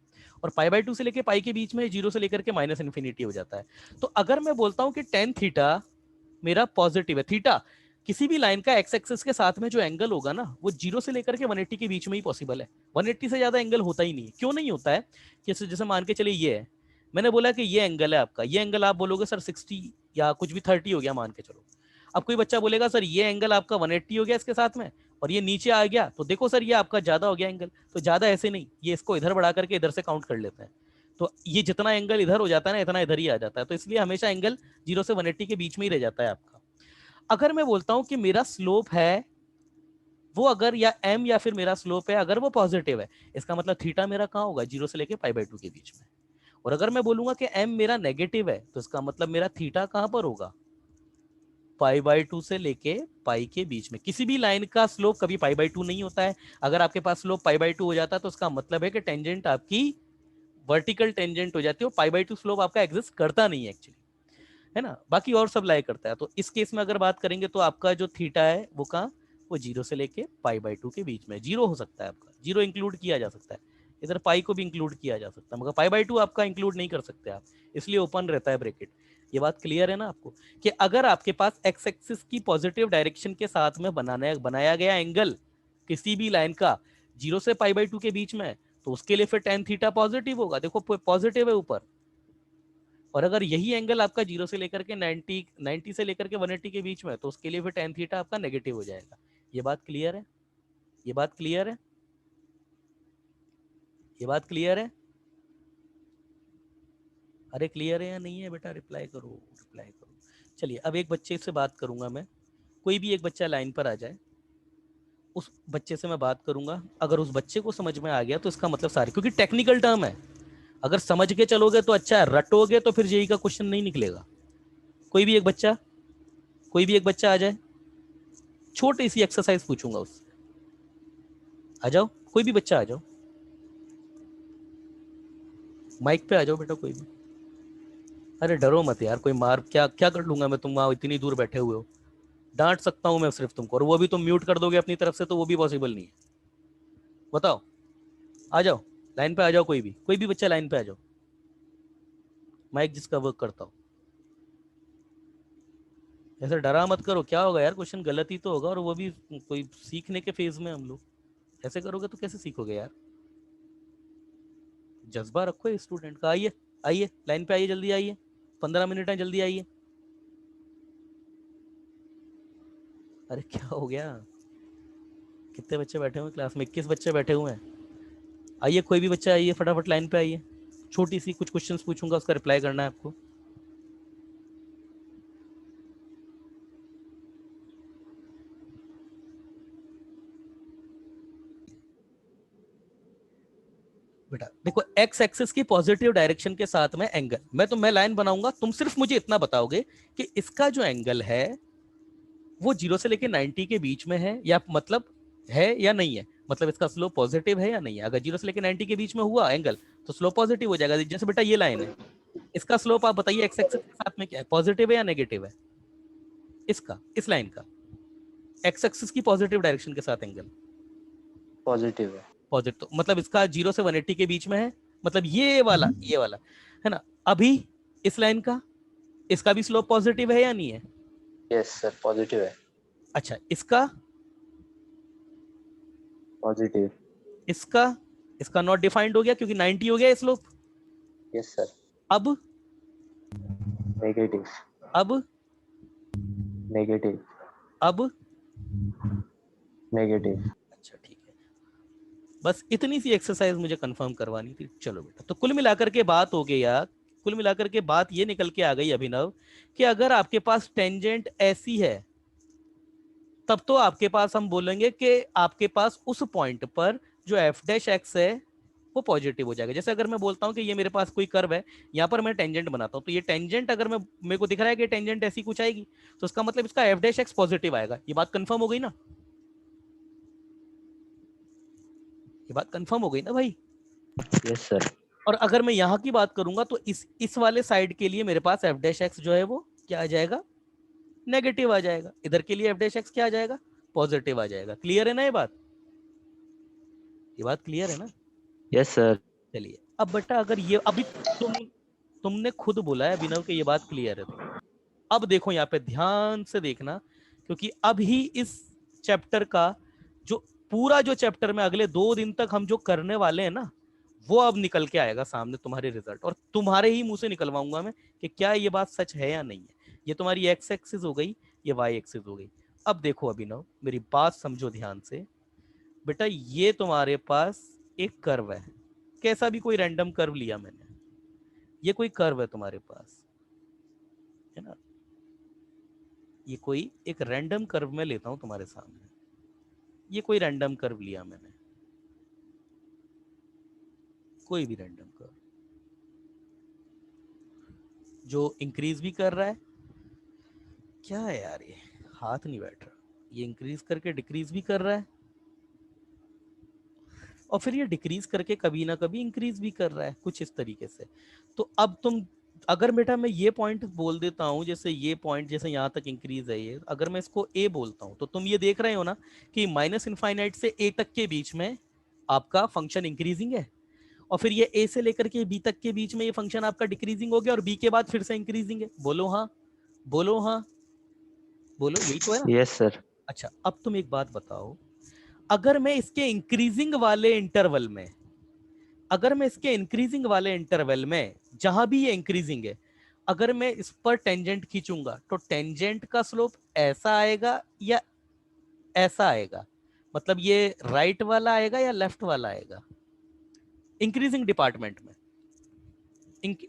और पाई बाई टू से लेके पाई के बीच में जीरो से लेकर के माइनस इन्फिनिटी हो जाता है। तो अगर मैं बोलता हूँ कि टेन थीटा मेरा पॉजिटिव है, थीटा किसी भी लाइन का एक्स एक्सिस के साथ में जो एंगल होगा ना वो जीरो से लेकर के 180 के बीच में ही पॉसिबल है, 180 से ज्यादा एंगल होता ही नहीं है। क्यों नहीं होता है? जैसे जैसे मान के चलिए ये है, मैंने बोला कि ये एंगल है आपका, ये एंगल आप बोलोगे सर 60 या कुछ भी 30 हो गया मान के चलो। अब कोई बच्चा बोलेगा सर ये एंगल आपका 180 हो गया इसके साथ में और ये नीचे आ गया, तो देखो सर ये आपका ज्यादा हो गया एंगल, तो ज्यादा ऐसे नहीं, ये इसको इधर बढ़ा करके इधर से काउंट कर लेते हैं, तो ये जितना एंगल इधर हो जाता है ना इतना इधर ही आ जाता है, तो इसलिए हमेशा एंगल जीरो से 180 के बीच में ही रह जाता है आपका। अगर मैं बोलता हूं कि मेरा स्लोप है वो, अगर या एम या फिर मेरा स्लोप है अगर वो पॉजिटिव है, इसका मतलब थीटा मेरा कहां होगा, जीरो से लेके पाई बाई टू के बीच में। और अगर मैं बोलूंगा कि एम मेरा नेगेटिव है तो इसका मतलब मेरा थीटा कहां पर होगा, पाई बाई टू से लेके पाई के बीच में। किसी भी लाइन का स्लोप कभी पाई बाई टू नहीं होता है। अगर आपके पास स्लोप पाई बाई टू हो जाता है तो इसका मतलब है कि टेंजेंट आपकी वर्टिकल टेंजेंट हो जाती है, पाई बाई टू स्लोप आपका एग्जिस्ट करता नहीं है एक्चुअली, है ना, बाकी और सब लाई करता है। तो इस केस में अगर बात करेंगे तो आपका जो थीटा है वो कहाँ, वो जीरो से लेके पाई बाई टू के बीच में, जीरो हो सकता है आपका, जीरो इंक्लूड किया जा सकता है, इधर पाई को भी इंक्लूड किया जा सकता है, मगर पाई बाई टू आपका इंक्लूड नहीं कर सकते आप, इसलिए ओपन रहता है ब्रैकेट। ये बात क्लियर है ना आपको, कि अगर आपके पास एक्स एक्सिस की पॉजिटिव डायरेक्शन के साथ में बनाया गया एंगल किसी भी लाइन का जीरो से पाई बाई टू के बीच में, तो उसके लिए फिर टेन थीटा पॉजिटिव होगा, देखो पॉजिटिव है ऊपर। और अगर यही एंगल आपका जीरो से लेकर के 90 से लेकर के 180 के बीच में, तो उसके लिए फिर टेन थीटा आपका नेगेटिव हो जाएगा। ये बात क्लियर है? ये बात क्लियर है? ये बात क्लियर है? अरे क्लियर है या नहीं है बेटा, रिप्लाई करो, रिप्लाई करो। चलिए अब एक बच्चे से बात करूंगा मैं, कोई भी एक बच्चा लाइन पर आ जाए, उस बच्चे से मैं बात करूंगा, अगर उस बच्चे को समझ में आ गया तो इसका मतलब सारे, क्योंकि टेक्निकल टर्म है, अगर समझ के चलोगे तो अच्छा है, रटोगे तो फिर जेई का क्वेश्चन नहीं निकलेगा। कोई भी एक बच्चा, कोई भी एक बच्चा आ जाए, छोटी सी एक्सरसाइज पूछूंगा उससे, आ जाओ, कोई भी बच्चा आ जाओ, माइक पे आ जाओ बेटा कोई भी। अरे डरो मत यार, कोई मार क्या क्या कर लूंगा मैं, तुम वहां इतनी दूर बैठे हुए हो, डांट सकता हूं मैं सिर्फ तुमको, और वो भी तुम म्यूट कर दोगे अपनी तरफ से तो वो भी पॉसिबल नहीं है। बताओ, आ जाओ, लाइन पे आ जाओ, कोई भी बच्चा लाइन पे आ जाओ, माइक जिसका वर्क करता हो। ऐसे डरा मत करो, क्या होगा यार, क्वेश्चन गलत ही तो होगा, और वो भी कोई सीखने के फेज में हम लोग, ऐसे करोगे तो कैसे सीखोगे यार, जज्बा रखो स्टूडेंट का। आइए, आइए लाइन पे आइए, जल्दी आइए, 15 मिनट है, जल्दी आइए। अरे क्या हो गया, कितने बच्चे बैठे हुए हैं क्लास में, 21 बच्चे बैठे हुए हैं। आइए कोई भी बच्चा आइए, फटाफट लाइन पे आइए, छोटी सी कुछ क्वेश्चंस पूछूंगा उसका रिप्लाई करना है आपको। बेटा देखो, एक्स एक्सिस की पॉजिटिव डायरेक्शन के साथ में एंगल, मैं लाइन बनाऊंगा, तुम सिर्फ मुझे इतना बताओगे कि इसका जो एंगल है वो 0 से लेके 90 के बीच में है, या मतलब है या नहीं है, मतलब इसका स्लोप पॉजिटिव है या नहीं है। अगर 0 से लेके 90 के बीच में हुआ एंगल तो स्लोप पॉजिटिव हो जाएगा। जैसे बेटा ये लाइन है, इसका स्लोप आप बताइए एक्स एक्सिस के साथ में क्या है, पॉजिटिव है या नेगेटिव है? इसका, इस लाइन का एक्स एक्सिस की पॉजिटिव डायरेक्शन के साथ एंगल पॉजिटिव है। पॉजिटिव, तो मतलब इसका 0 से 180 के बीच में है, मतलब ये वाला है ना। अभी इस लाइन का, इसका भी स्लोप पॉजिटिव है या नहीं है? यस सर, पॉजिटिव है। अच्छा, इसका, पॉजिटिव। इसका इसका नॉट डिफाइंड हो गया क्योंकि 90 हो गया स्लोप। Yes sir. अब नेगेटिव। अब नेगेटिव। अब नेगेटिव। अच्छा ठीक है, बस इतनी सी एक्सरसाइज मुझे कंफर्म करवानी थी। चलो बेटा, तो कुल मिलाकर के बात हो गई यार, कुल मिलाकर के बात ये निकल के आ गई अभिनव कि अगर आपके पास टेंजेंट ऐसी है तब तो आपके पास हम बोलेंगे कि आपके पास उस पॉइंट पर जो एफ डैश एक्स है वो पॉजिटिव हो जाएगा। जैसे अगर मैं बोलता हूँ कि ये मेरे पास कोई कर्व है, यहाँ पर मैं टेंजेंट बनाता हूँ, तो ये टेंजेंट अगर मैं, मेरे को दिख रहा है कि टेंजेंट ऐसी कुछ आएगी, तो इसका मतलब इसका एफ डैश एक्स पॉजिटिव आएगा। ये बात कंफर्म हो गई ना, ये बात कंफर्म हो गई ना भाई। Yes sir. और अगर मैं यहाँ की बात करूंगा तो इस वाले साइड के लिए मेरे पास एफ डैश एक्स जो है वो क्या आ जाएगा, नेगेटिव आ जाएगा। इधर के लिए एफ डैश एक्स क्या आ जाएगा, पॉजिटिव आ जाएगा। क्लियर है ना ये बात, ये बात क्लियर है ना? Yes sir. चलिए अब बेटा, अगर ये अभी तुमने खुद बोला है अभिनव कि ये बात क्लियर है, तो अब देखो यहाँ पे ध्यान से देखना, क्योंकि अभी इस चैप्टर का जो पूरा जो चैप्टर में अगले 2 दिन तक हम जो करने वाले हैं ना, वो अब निकल के आएगा सामने तुम्हारे रिजल्ट, और तुम्हारे ही मुंह से निकलवाऊंगा मैं कि क्या ये बात सच है या नहीं है। ये तुम्हारी एक्स एक्सिस हो गई, ये वाई एक्सिस हो गई। अब देखो अभिनव, मेरी बात समझो ध्यान से बेटा, ये तुम्हारे पास एक कर्व है, कैसा भी कोई रैंडम कर्व लिया मैंने, ये कोई कर्व है तुम्हारे पास, है ना। ये कोई एक रैंडम कर्व में लेता हूं तुम्हारे सामने, ये कोई रैंडम कर्व लिया मैंने, कोई भी रैंडम कर्व जो इंक्रीज भी कर रहा है, क्या है यार ये हाथ नहीं बैठ रहा, ये इंक्रीज करके डिक्रीज भी कर रहा है, और फिर ये डिक्रीज करके कभी ना कभी इंक्रीज भी कर रहा है, कुछ इस तरीके से। तो अब तुम, अगर बेटा मैं ये पॉइंट बोल देता हूँ, जैसे ये पॉइंट जैसे यहाँ तक इंक्रीज है ये, अगर मैं इसको ए बोलता हूँ, तो तुम ये देख रहे हो ना कि माइनस इनफाइनाइट से ए तक के बीच में आपका फंक्शन इंक्रीजिंग है, और फिर ये ए से लेकर के बी तक के बीच में ये फंक्शन आपका डिक्रीजिंग हो गया, और बी के बाद फिर से इंक्रीजिंग है। बोलो हाँ, बोलो हाँ, बोलो, यही तो है ना। Yes sir. अच्छा अब तुम एक बात बताओ, अगर मैं इसके इंक्रीजिंग वाले इंटरवल में, अगर मैं इसके इंक्रीजिंग वाले इंटरवल में जहां भी ये इंक्रीजिंग है, अगर मैं इस पर टेंजेंट खींचूंगा तो टेंजेंट का स्लोप ऐसा आएगा या ऐसा आएगा, मतलब ये राइट वाला आएगा या लेफ्ट वाला आएगा, इंक्रीजिंग डिपार्टमेंट में,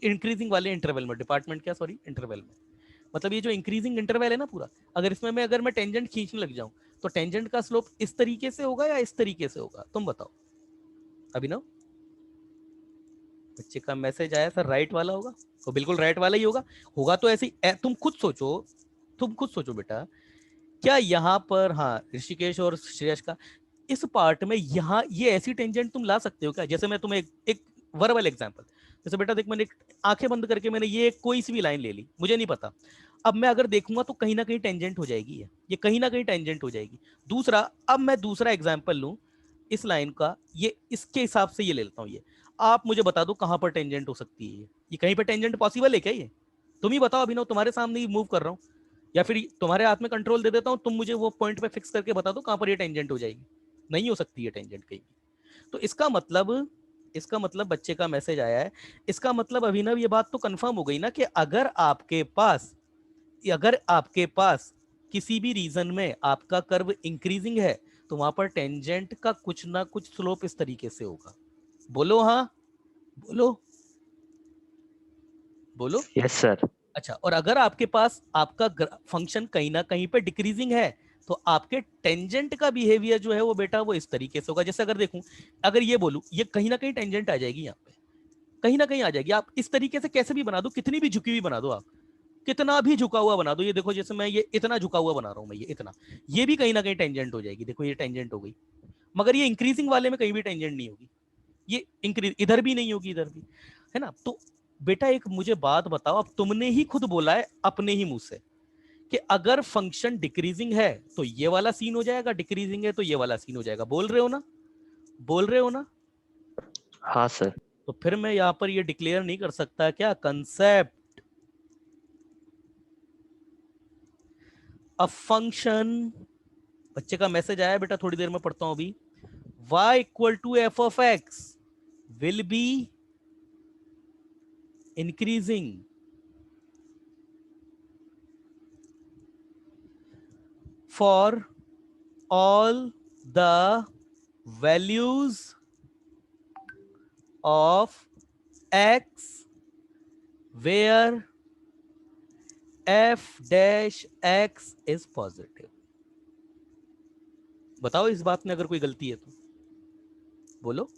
इंक्रीजिंग वाले इंटरवल में, डिपार्टमेंट क्या सॉरी इंटरवल में, मतलब ये जो इंक्रीजिंग इंटरवल है ना पूरा, अगर इसमें मैं, अगर मैं टेंजेंट खींचने लग जाऊं तो टेंजेंट का स्लोप इस तरीके से होगा या इस तरीके से होगा, तुम बताओ अभिनव। बच्चे का मैसेज आया सर राइट वाला होगा, तो बिल्कुल राइट वाला ही होगा। होगा तो ऐसे ही, तुम खुद सोचो, तुम खुद सोचो बेटा, क्या यहाँ पर, हाँ ऋषिकेश और श्रेयस का, इस पार्ट में यहाँ ये ऐसी टेंजेंट तुम ला सकते हो क्या? जैसे मैं तुम्हें एक वर्बल एग्जांपल, जैसे बेटा देख, मैंने आंखें बंद करके मैंने ये कोई सी भी लाइन ले ली, मुझे नहीं पता, अब मैं अगर देखूंगा तो कहीं ना कहीं टेंजेंट हो जाएगी, ये कहीं ना कहीं टेंजेंट हो जाएगी। दूसरा, अब मैं दूसरा एग्जाम्पल लूं इस लाइन का, ये इसके हिसाब से ये ले लेता हूँ, ये आप मुझे बता दो कहां पर टेंजेंट हो सकती है, ये कहीं पर टेंजेंट पॉसिबल है क्या? ये तुम ही बताओ अभिनव, तुम्हारे सामने ही मूव कर रहा हूँ, या फिर तुम्हारे हाथ में कंट्रोल दे देता हूँ, तुम मुझे वो पॉइंट पे फिक्स करके बता दो कहां पर ये टेंजेंट हो जाएगी। नहीं हो सकती है टेंजेंट कहीं भी। तो इसका मतलब बच्चे का मैसेज आया है, इसका मतलब अभिनव ये बात तो कंफर्म हो गई ना कि अगर आपके पास किसी भी रीजन में आपका कर्व इंक्रीजिंग है तो वहां पर टेंजेंट का कुछ ना कुछ स्लोप इस तरीके से होगा। बोलो हाँ, बोलो, बोलो। Yes sir. अच्छा, और अगर आपके पास आपका फंक्शन कहीं ना कहीं पे डिक्रीजिंग है तो आपके टेंजेंट का बिहेवियर जो है वो बेटा वो इस तरीके से होगा। जैसे अगर देखूं, अगर ये बोलूं, ये कहीं ना कहीं टेंजेंट आ जाएगी यहाँ पे, कहीं ना कहीं आ जाएगी। आप इस तरीके से कैसे भी बना दो, कितनी भी झुकी हुई बना दो, आप कितना भी झुका हुआ बना दो, ये देखो जैसे मैं ये इतना झुका हुआ बना रहा हूं, मैं ये इतना, ये भी कहीं ना कहीं टेंजेंट हो जाएगी। देखो ये टेंजेंट हो गई, मगर ये इंक्रीजिंग वाले में कहीं भी टेंजेंट नहीं होगी, ये इंक्रीज इधर भी नहीं होगी, इधर भी, है ना। तो बेटा एक मुझे बात बताओ, अब तुमने ही खुद बोला है अपने ही मुंह से कि अगर फंक्शन डिक्रीजिंग है तो ये वाला सीन हो जाएगा, डिक्रीजिंग है तो ये वाला सीन हो जाएगा। बोल रहे हो ना, बोल रहे हो ना। हाँ सर। तो फिर मैं यहां पर ये डिक्लेयर नहीं कर सकता क्या, कंसेप्ट अ फंक्शन, बच्चे का मैसेज आया बेटा, थोड़ी देर में पढ़ता हूं अभी, y equal to F of x will be increasing for all the values of x where f dash x is positive। बताओ इस बात में अगर कोई गलती है तो बोलो,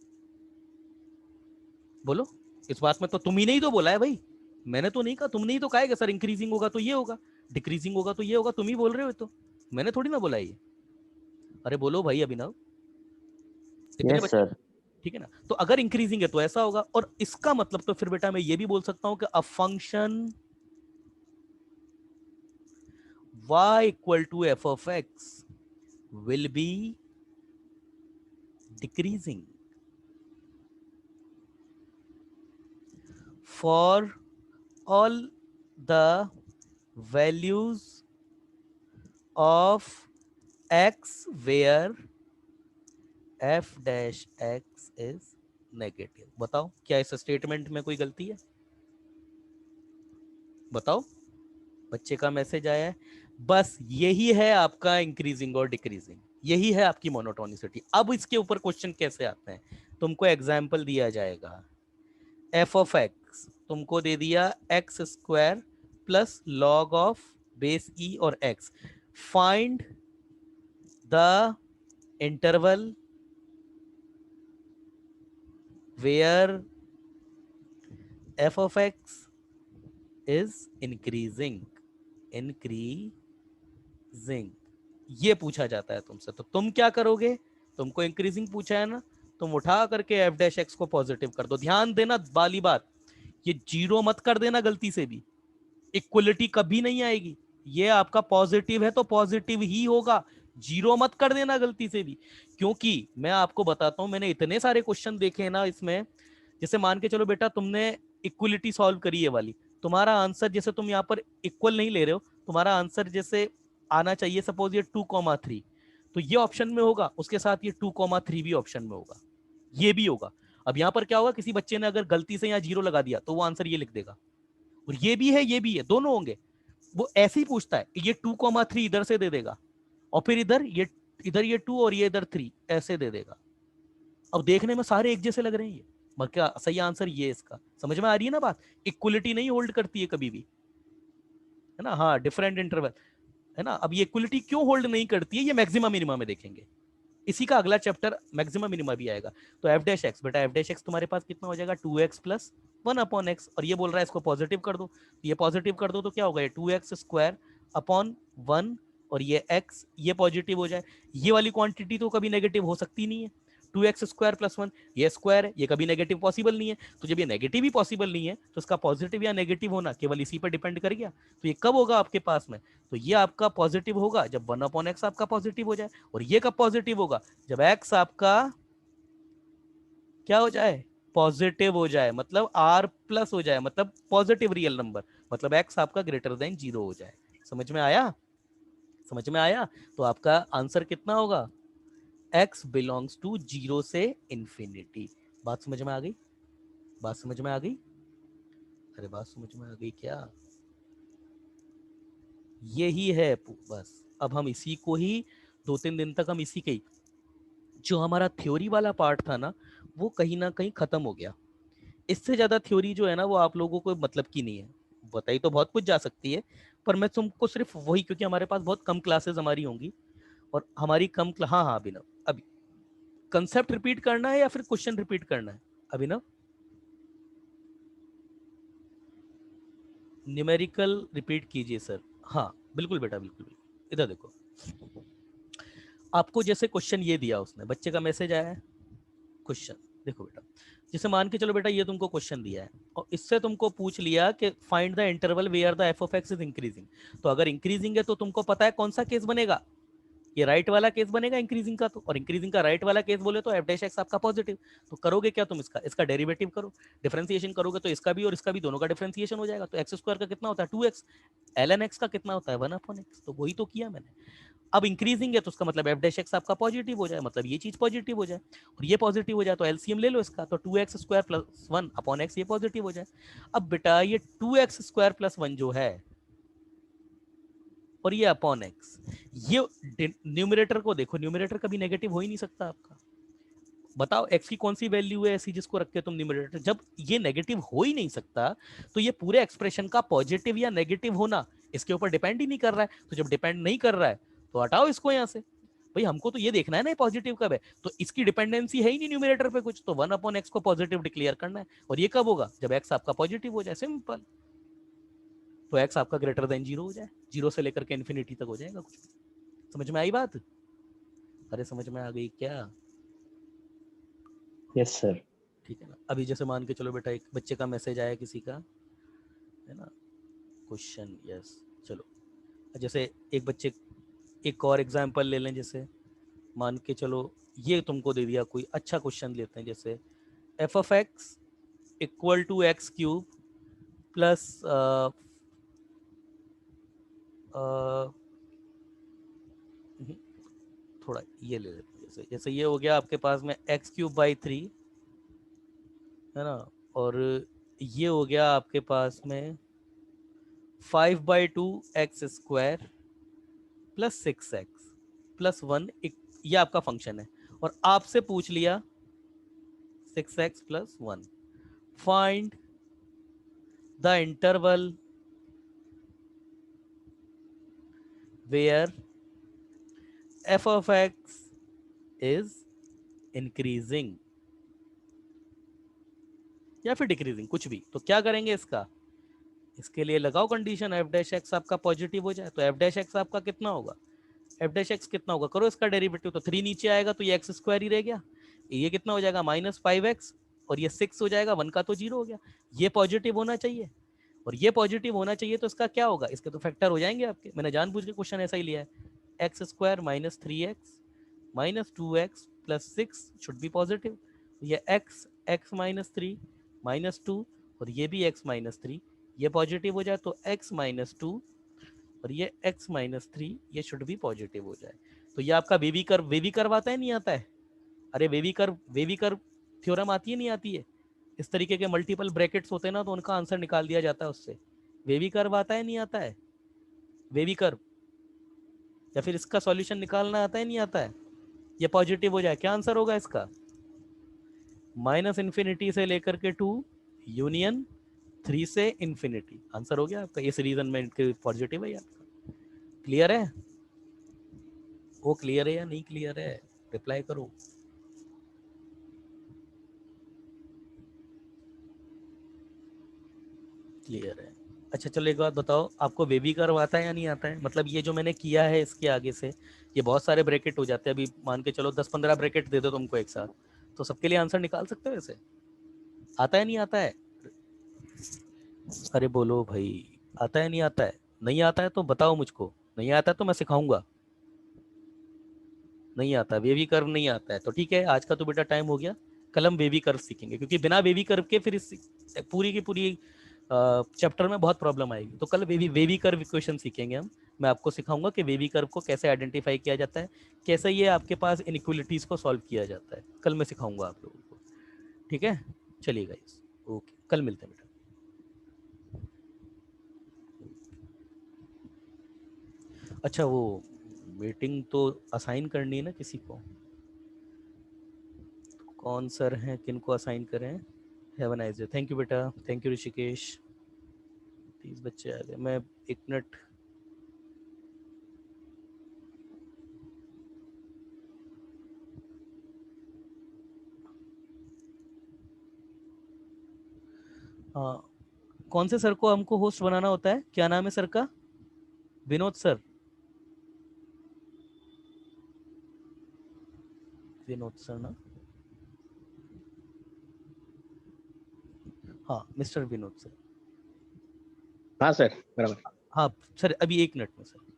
बोलो। इस बात में तो तुम ही नहीं तो बोला है भाई, मैंने तो नहीं कहा, तुमने ही तो कहा है कि सर इंक्रीजिंग होगा तो ये होगा, डिक्रीजिंग होगा तो ये होगा, तुम ही बोल रहे हो तो, मैंने थोड़ी ना बोला ये। अरे बोलो भाई अभिनव, इतने यस बच्चे, सर। ठीक है ना। तो अगर इंक्रीजिंग है तो ऐसा होगा, और इसका मतलब तो फिर बेटा मैं ये भी बोल सकता हूं कि a function y equal to F of x will be decreasing for all the values of x where f dash x is negative. बताओ क्या इस स्टेटमेंट में कोई गलती है, बताओ। बच्चे का मैसेज आया है, बस यही है आपका इंक्रीजिंग और डिक्रीजिंग, यही है आपकी मोनोटोनिसिटी। अब इसके ऊपर क्वेश्चन कैसे आते हैं, तुमको एग्जाम्पल दिया जाएगा, एफ ऑफ एक्स तुमको दे दिया X square plus log of base E और X, find the interval where F of x is increasing, increasing, ये पूछा जाता है तुमसे। तो तुम क्या करोगे, तुमको इंक्रीजिंग पूछा है ना, तुम उठा करके एफ डैश एक्स को पॉजिटिव कर दो। ध्यान देना वाली बात, ये जीरो मत कर देना गलती से भी, इक्वलिटी कभी नहीं आएगी। ये आपका पॉजिटिव है तो पॉजिटिव ही होगा, जीरो मत कर देना गलती से भी। क्योंकि मैं आपको बताता हूं, मैंने इतने सारे क्वेश्चन देखे हैं ना इसमें, जैसे मान के चलो बेटा तुमने इक्वलिटी सॉल्व करी है वाली, तुम्हारा आंसर जैसे तुम यहाँ पर इक्वल नहीं ले रहे हो, तुम्हारा आंसर जैसे आना चाहिए सपोज ये 2,3, तो ये ऑप्शन में होगा, उसके साथ ये 2,3 भी ऑप्शन में होगा, ये भी होगा। अब यहाँ पर क्या होगा, किसी बच्चे ने अगर गलती से यहाँ जीरो लगा दिया तो वो आंसर ये लिख देगा, और ये भी है ये भी है, दोनों होंगे। वो ऐसे ही पूछता है, ये 2,3 इधर से दे देगा, और फिर इधर ये 2 और ये इधर 3 ऐसे दे देगा। अब देखने में सारे एक जैसे लग रहे हैं ये, मगर क्या सही आंसर ये इसका, समझ में आ रही है ना बात। इक्वलिटी नहीं होल्ड करती है कभी भी, है ना। हाँ डिफरेंट इंटरवल, है ना। अब ये इक्वलिटी क्यों होल्ड नहीं करती है, ये मैक्सिमम मिनिमम में देखेंगे, इसी का अगला चैप्टर मैक्सिमम मिनिमम भी आएगा। तो एफ डैश एक्स, बेटा एफ डैश एक्स तुम्हारे पास कितना हो जाएगा, 2x प्लस 1/x, और ये बोल रहा है इसको पॉजिटिव कर दो, तो ये पॉजिटिव कर दो तो क्या होगा, ये 2x स्क्वायर अपॉन 1, और ये x ये पॉजिटिव हो जाए। ये वाली क्वांटिटी तो कभी नेगेटिव हो सकती नहीं है, 2x स्क्वायर प्लस 1 ये स्क्वायर है, ये कभी नेगेटिव पॉसिबल नहीं है। तो जब ये नेगेटिव ही पॉसिबल नहीं है तो इसका पॉजिटिव या नेगेटिव होना केवल इसी पर डिपेंड कर गया। तो ये कब होगा आपके पास में, तो ये आपका पॉजिटिव होगा जब 1/x आपका पॉजिटिव हो जाए, और ये कब पॉजिटिव होगा, जब x आपका क्या हो जाए, पॉजिटिव हो जाए, मतलब r प्लस हो जाए, मतलब पॉजिटिव रियल नंबर, मतलब x आपका ग्रेटर देन 0 हो जाए। समझ में आया, समझ में आया। तो आपका आंसर कितना होगा, x बिलोंग्स टू 0 से इंफिनिटी। बात समझ में आ गई, बात समझ में आ गई, अरे बात समझ में आ गई क्या, यही है बस। अब हम इसी को ही 2-3 दिन तक हम इसी के ही, जो हमारा थ्योरी वाला पार्ट था ना वो कहीं ना कहीं खत्म हो गया। इससे ज्यादा थ्योरी जो है ना वो आप लोगों को मतलब की नहीं है, बताई तो बहुत कुछ जा सकती है, पर मैं तुमको सिर्फ वही, क्योंकि हमारे पास बहुत कम क्लासेस हमारी होंगी, और हमारी हाँ हाँ अभिनव, अभी कंसेप्ट रिपीट करना है या फिर क्वेश्चन रिपीट करना है अभिनव? न्यूमेरिकल रिपीट कीजिए सर। हाँ बिल्कुल बेटा, बिल्कुल बिल्कुल। इधर देखो, आपको जैसे क्वेश्चन ये दिया उसने, बच्चे का मैसेज आया है, क्वेश्चन देखो बेटा, जैसे मान के चलो बेटा ये तुमको क्वेश्चन दिया है और इससे तुमको पूछ लिया कि find the interval where the f of x is increasing. तो अगर इंक्रीजिंग है तो तुमको पता है कौन सा केस बनेगा, ये राइट वाला केस बनेगा इंक्रीजिंग का। तो और इंक्रीजिंग का राइट वाला केस बोले तो एफ डैश एक्स आपका पॉजिटिव। तो करोगे क्या तुम, इसका इसका डेरिवेटिव करो, डिफरेंशिएशन करोगे तो इसका भी और इसका भी दोनों का डिफरेंशिएशन हो जाएगा। तो एक्स स्क्वायर का कितना होता है 2x, ln x का कितना होता है 1/x। तो वही तो किया मैंने। अब इंक्रीजिंग है तो उसका मतलब एफ डैश एक्स आपका पॉजिटिव हो जाए, मतलब ये चीज पॉजिटिव हो जाए और ये पॉजिटिव हो जाए तो एलसीएम ले लो इसका, तो 2x² + 1/x ये पॉजिटिव हो जाए। अब बेटा ये 2x² + 1 जो है और ये अपॉन एक्स, ये न्यूमरेटर को देखो, न्यूमरेटर कभी नेगेटिव हो ही नहीं सकता आपका। बताओ एक्स की कौन सी वैल्यू है ऐसी जिसको रख के तुम न्यूमरेटर, जब ये नेगेटिव हो ही नहीं सकता तो ये पूरे एक्सप्रेशन का पॉजिटिव या नेगेटिव होना इसके ऊपर डिपेंड ही नहीं कर रहा है। तो जब डिपेंड नहीं कर रहा है तो हटाओ इसको यहाँ से। भाई हमको तो ये देखना है ना पॉजिटिव कब है, तो इसकी डिपेंडेंसी है ही नहीं न्यूमरेटर पे कुछ, तो 1/x को पॉजिटिव डिक्लेयर करना है। और ये कब होगा, जब एक्स आपका पॉजिटिव हो जाए, सिंपल। तो एक्स आपका ग्रेटर देन 0 हो जाए, 0 से लेकर के इन्फिनिटी तक हो जाएगा कुछ भी। समझ में आई बात? अरे समझ में आ गई क्या? Yes sir. ठीक है ना। अभी जैसे मान के चलो बेटा एक बच्चे का मैसेज आया किसी का, है ना, क्वेश्चन, यस। चलो जैसे एक बच्चे, एक और एग्जांपल ले लें, जैसे मान के चलो ये तुमको दे दिया, कोई अच्छा क्वेश्चन लेते हैं, जैसे f of x equal to x cube plus थोड़ा ये ले लेते हैं, जैसे जैसे ये हो गया आपके पास में x³/3, है ना, और ये हो गया आपके पास में 5/2x² + 6x + 1, ये आपका फंक्शन है। और आपसे पूछ लिया 6x + 1, find the interval where f of x is increasing या फिर डिक्रीजिंग, कुछ भी। तो क्या करेंगे इसका, इसके लिए लगाओ कंडीशन एफ डैश एक्स आपका पॉजिटिव हो जाए। तो एफ डैश एक्स आपका कितना होगा, एफ डैश एक्स कितना होगा, करो इसका डेरिवेटिव, तो 3 नीचे आएगा तो ये x² ही रह गया, ये कितना हो जाएगा -5x, और ये 6 हो जाएगा, 1 का तो 0 हो गया। ये पॉजिटिव होना चाहिए और ये पॉजिटिव होना चाहिए, तो इसका क्या होगा, इसके तो फैक्टर हो जाएंगे आपके। मैंने जानबूझ के क्वेश्चन ऐसा ही लिया है, x² - 3x - 2x + 6 should be positive. ये x - 3 - 2 और ये भी x - 3, ये पॉजिटिव हो जाए तो x - 2 और ये x - 3 ये शुड भी पॉजिटिव हो जाए। तो ये आपका वेवी कर्व आता है नहीं आता है? अरे वेवी कर्व थ्योरम आती है नहीं आती है? इस तरीके के मल्टीपल ब्रैकेट्स होते हैं ना, तो उनका आंसर निकाल दिया जाता है उससे। वेवी कर्व आता है नहीं आता है? वेवी कर्व, या फिर इसका सॉल्यूशन निकालना आता है नहीं आता है? ये पॉजिटिव हो जाए, क्या आंसर होगा इसका, -∞ से लेकर के 2 यूनियन 3 से इन्फिनिटी, आंसर हो गया आपका। इस रीजन में पॉजिटिव है आपका। क्लियर है? वो क्लियर है या नहीं क्लियर है, रिप्लाई करो। क्लियर है। अच्छा चलो एक बात बताओ, आपको बेबी कर्व आता है या नहीं आता है? मतलब ये जो मैंने किया है इसके आगे से ये बहुत सारे ब्रैकेट हो जाते हैं, अभी मान के चलो 10-15 ब्रैकेट दे दो तुमको एक साथ, तो सबके लिए आंसर निकाल सकते हो ऐसे? आता है नहीं आता है? अरे बोलो भाई, आता है नहीं आता है? नहीं आता है तो बताओ मुझको, नहीं आता है तो मैं सिखाऊंगा। नहीं आता, बेबी कर्व नहीं आता है तो ठीक है, आज का तो बेटा टाइम हो गया, कल हम बेबी कर्व सीखेंगे, क्योंकि बिना बेबी कर्व के फिर इस पूरी की पूरी चैप्टर में बहुत प्रॉब्लम आएगी। तो कल वेवी कर्व इक्वेशन सीखेंगे हम। मैं आपको सिखाऊंगा कि वेवी कर्व को कैसे आइडेंटिफाई किया जाता है, कैसे ये आपके पास इनइक्वलिटीज को सॉल्व किया जाता है, कल मैं सिखाऊंगा आप लोगों को। ठीक है, चलिए गाइस, ओके, कल मिलते हैं बेटा। अच्छा वो मीटिंग तो असाइन करनी है ना किसी को, कौन सर हैं, किन को असाइन करें? Have a nice day, thank you बेटा, थैंक यू ऋषिकेश। 30 बच्चे आ गए, मैं 1 मिनट हाँ, कौन से सर को हमको होस्ट बनाना होता है? क्या नाम है सर का? विनोद सर। विनोद सर ना? हाँ, मिस्टर विनोद सर। हाँ सर, बराबर। हाँ सर, अभी 1 मिनट में सर।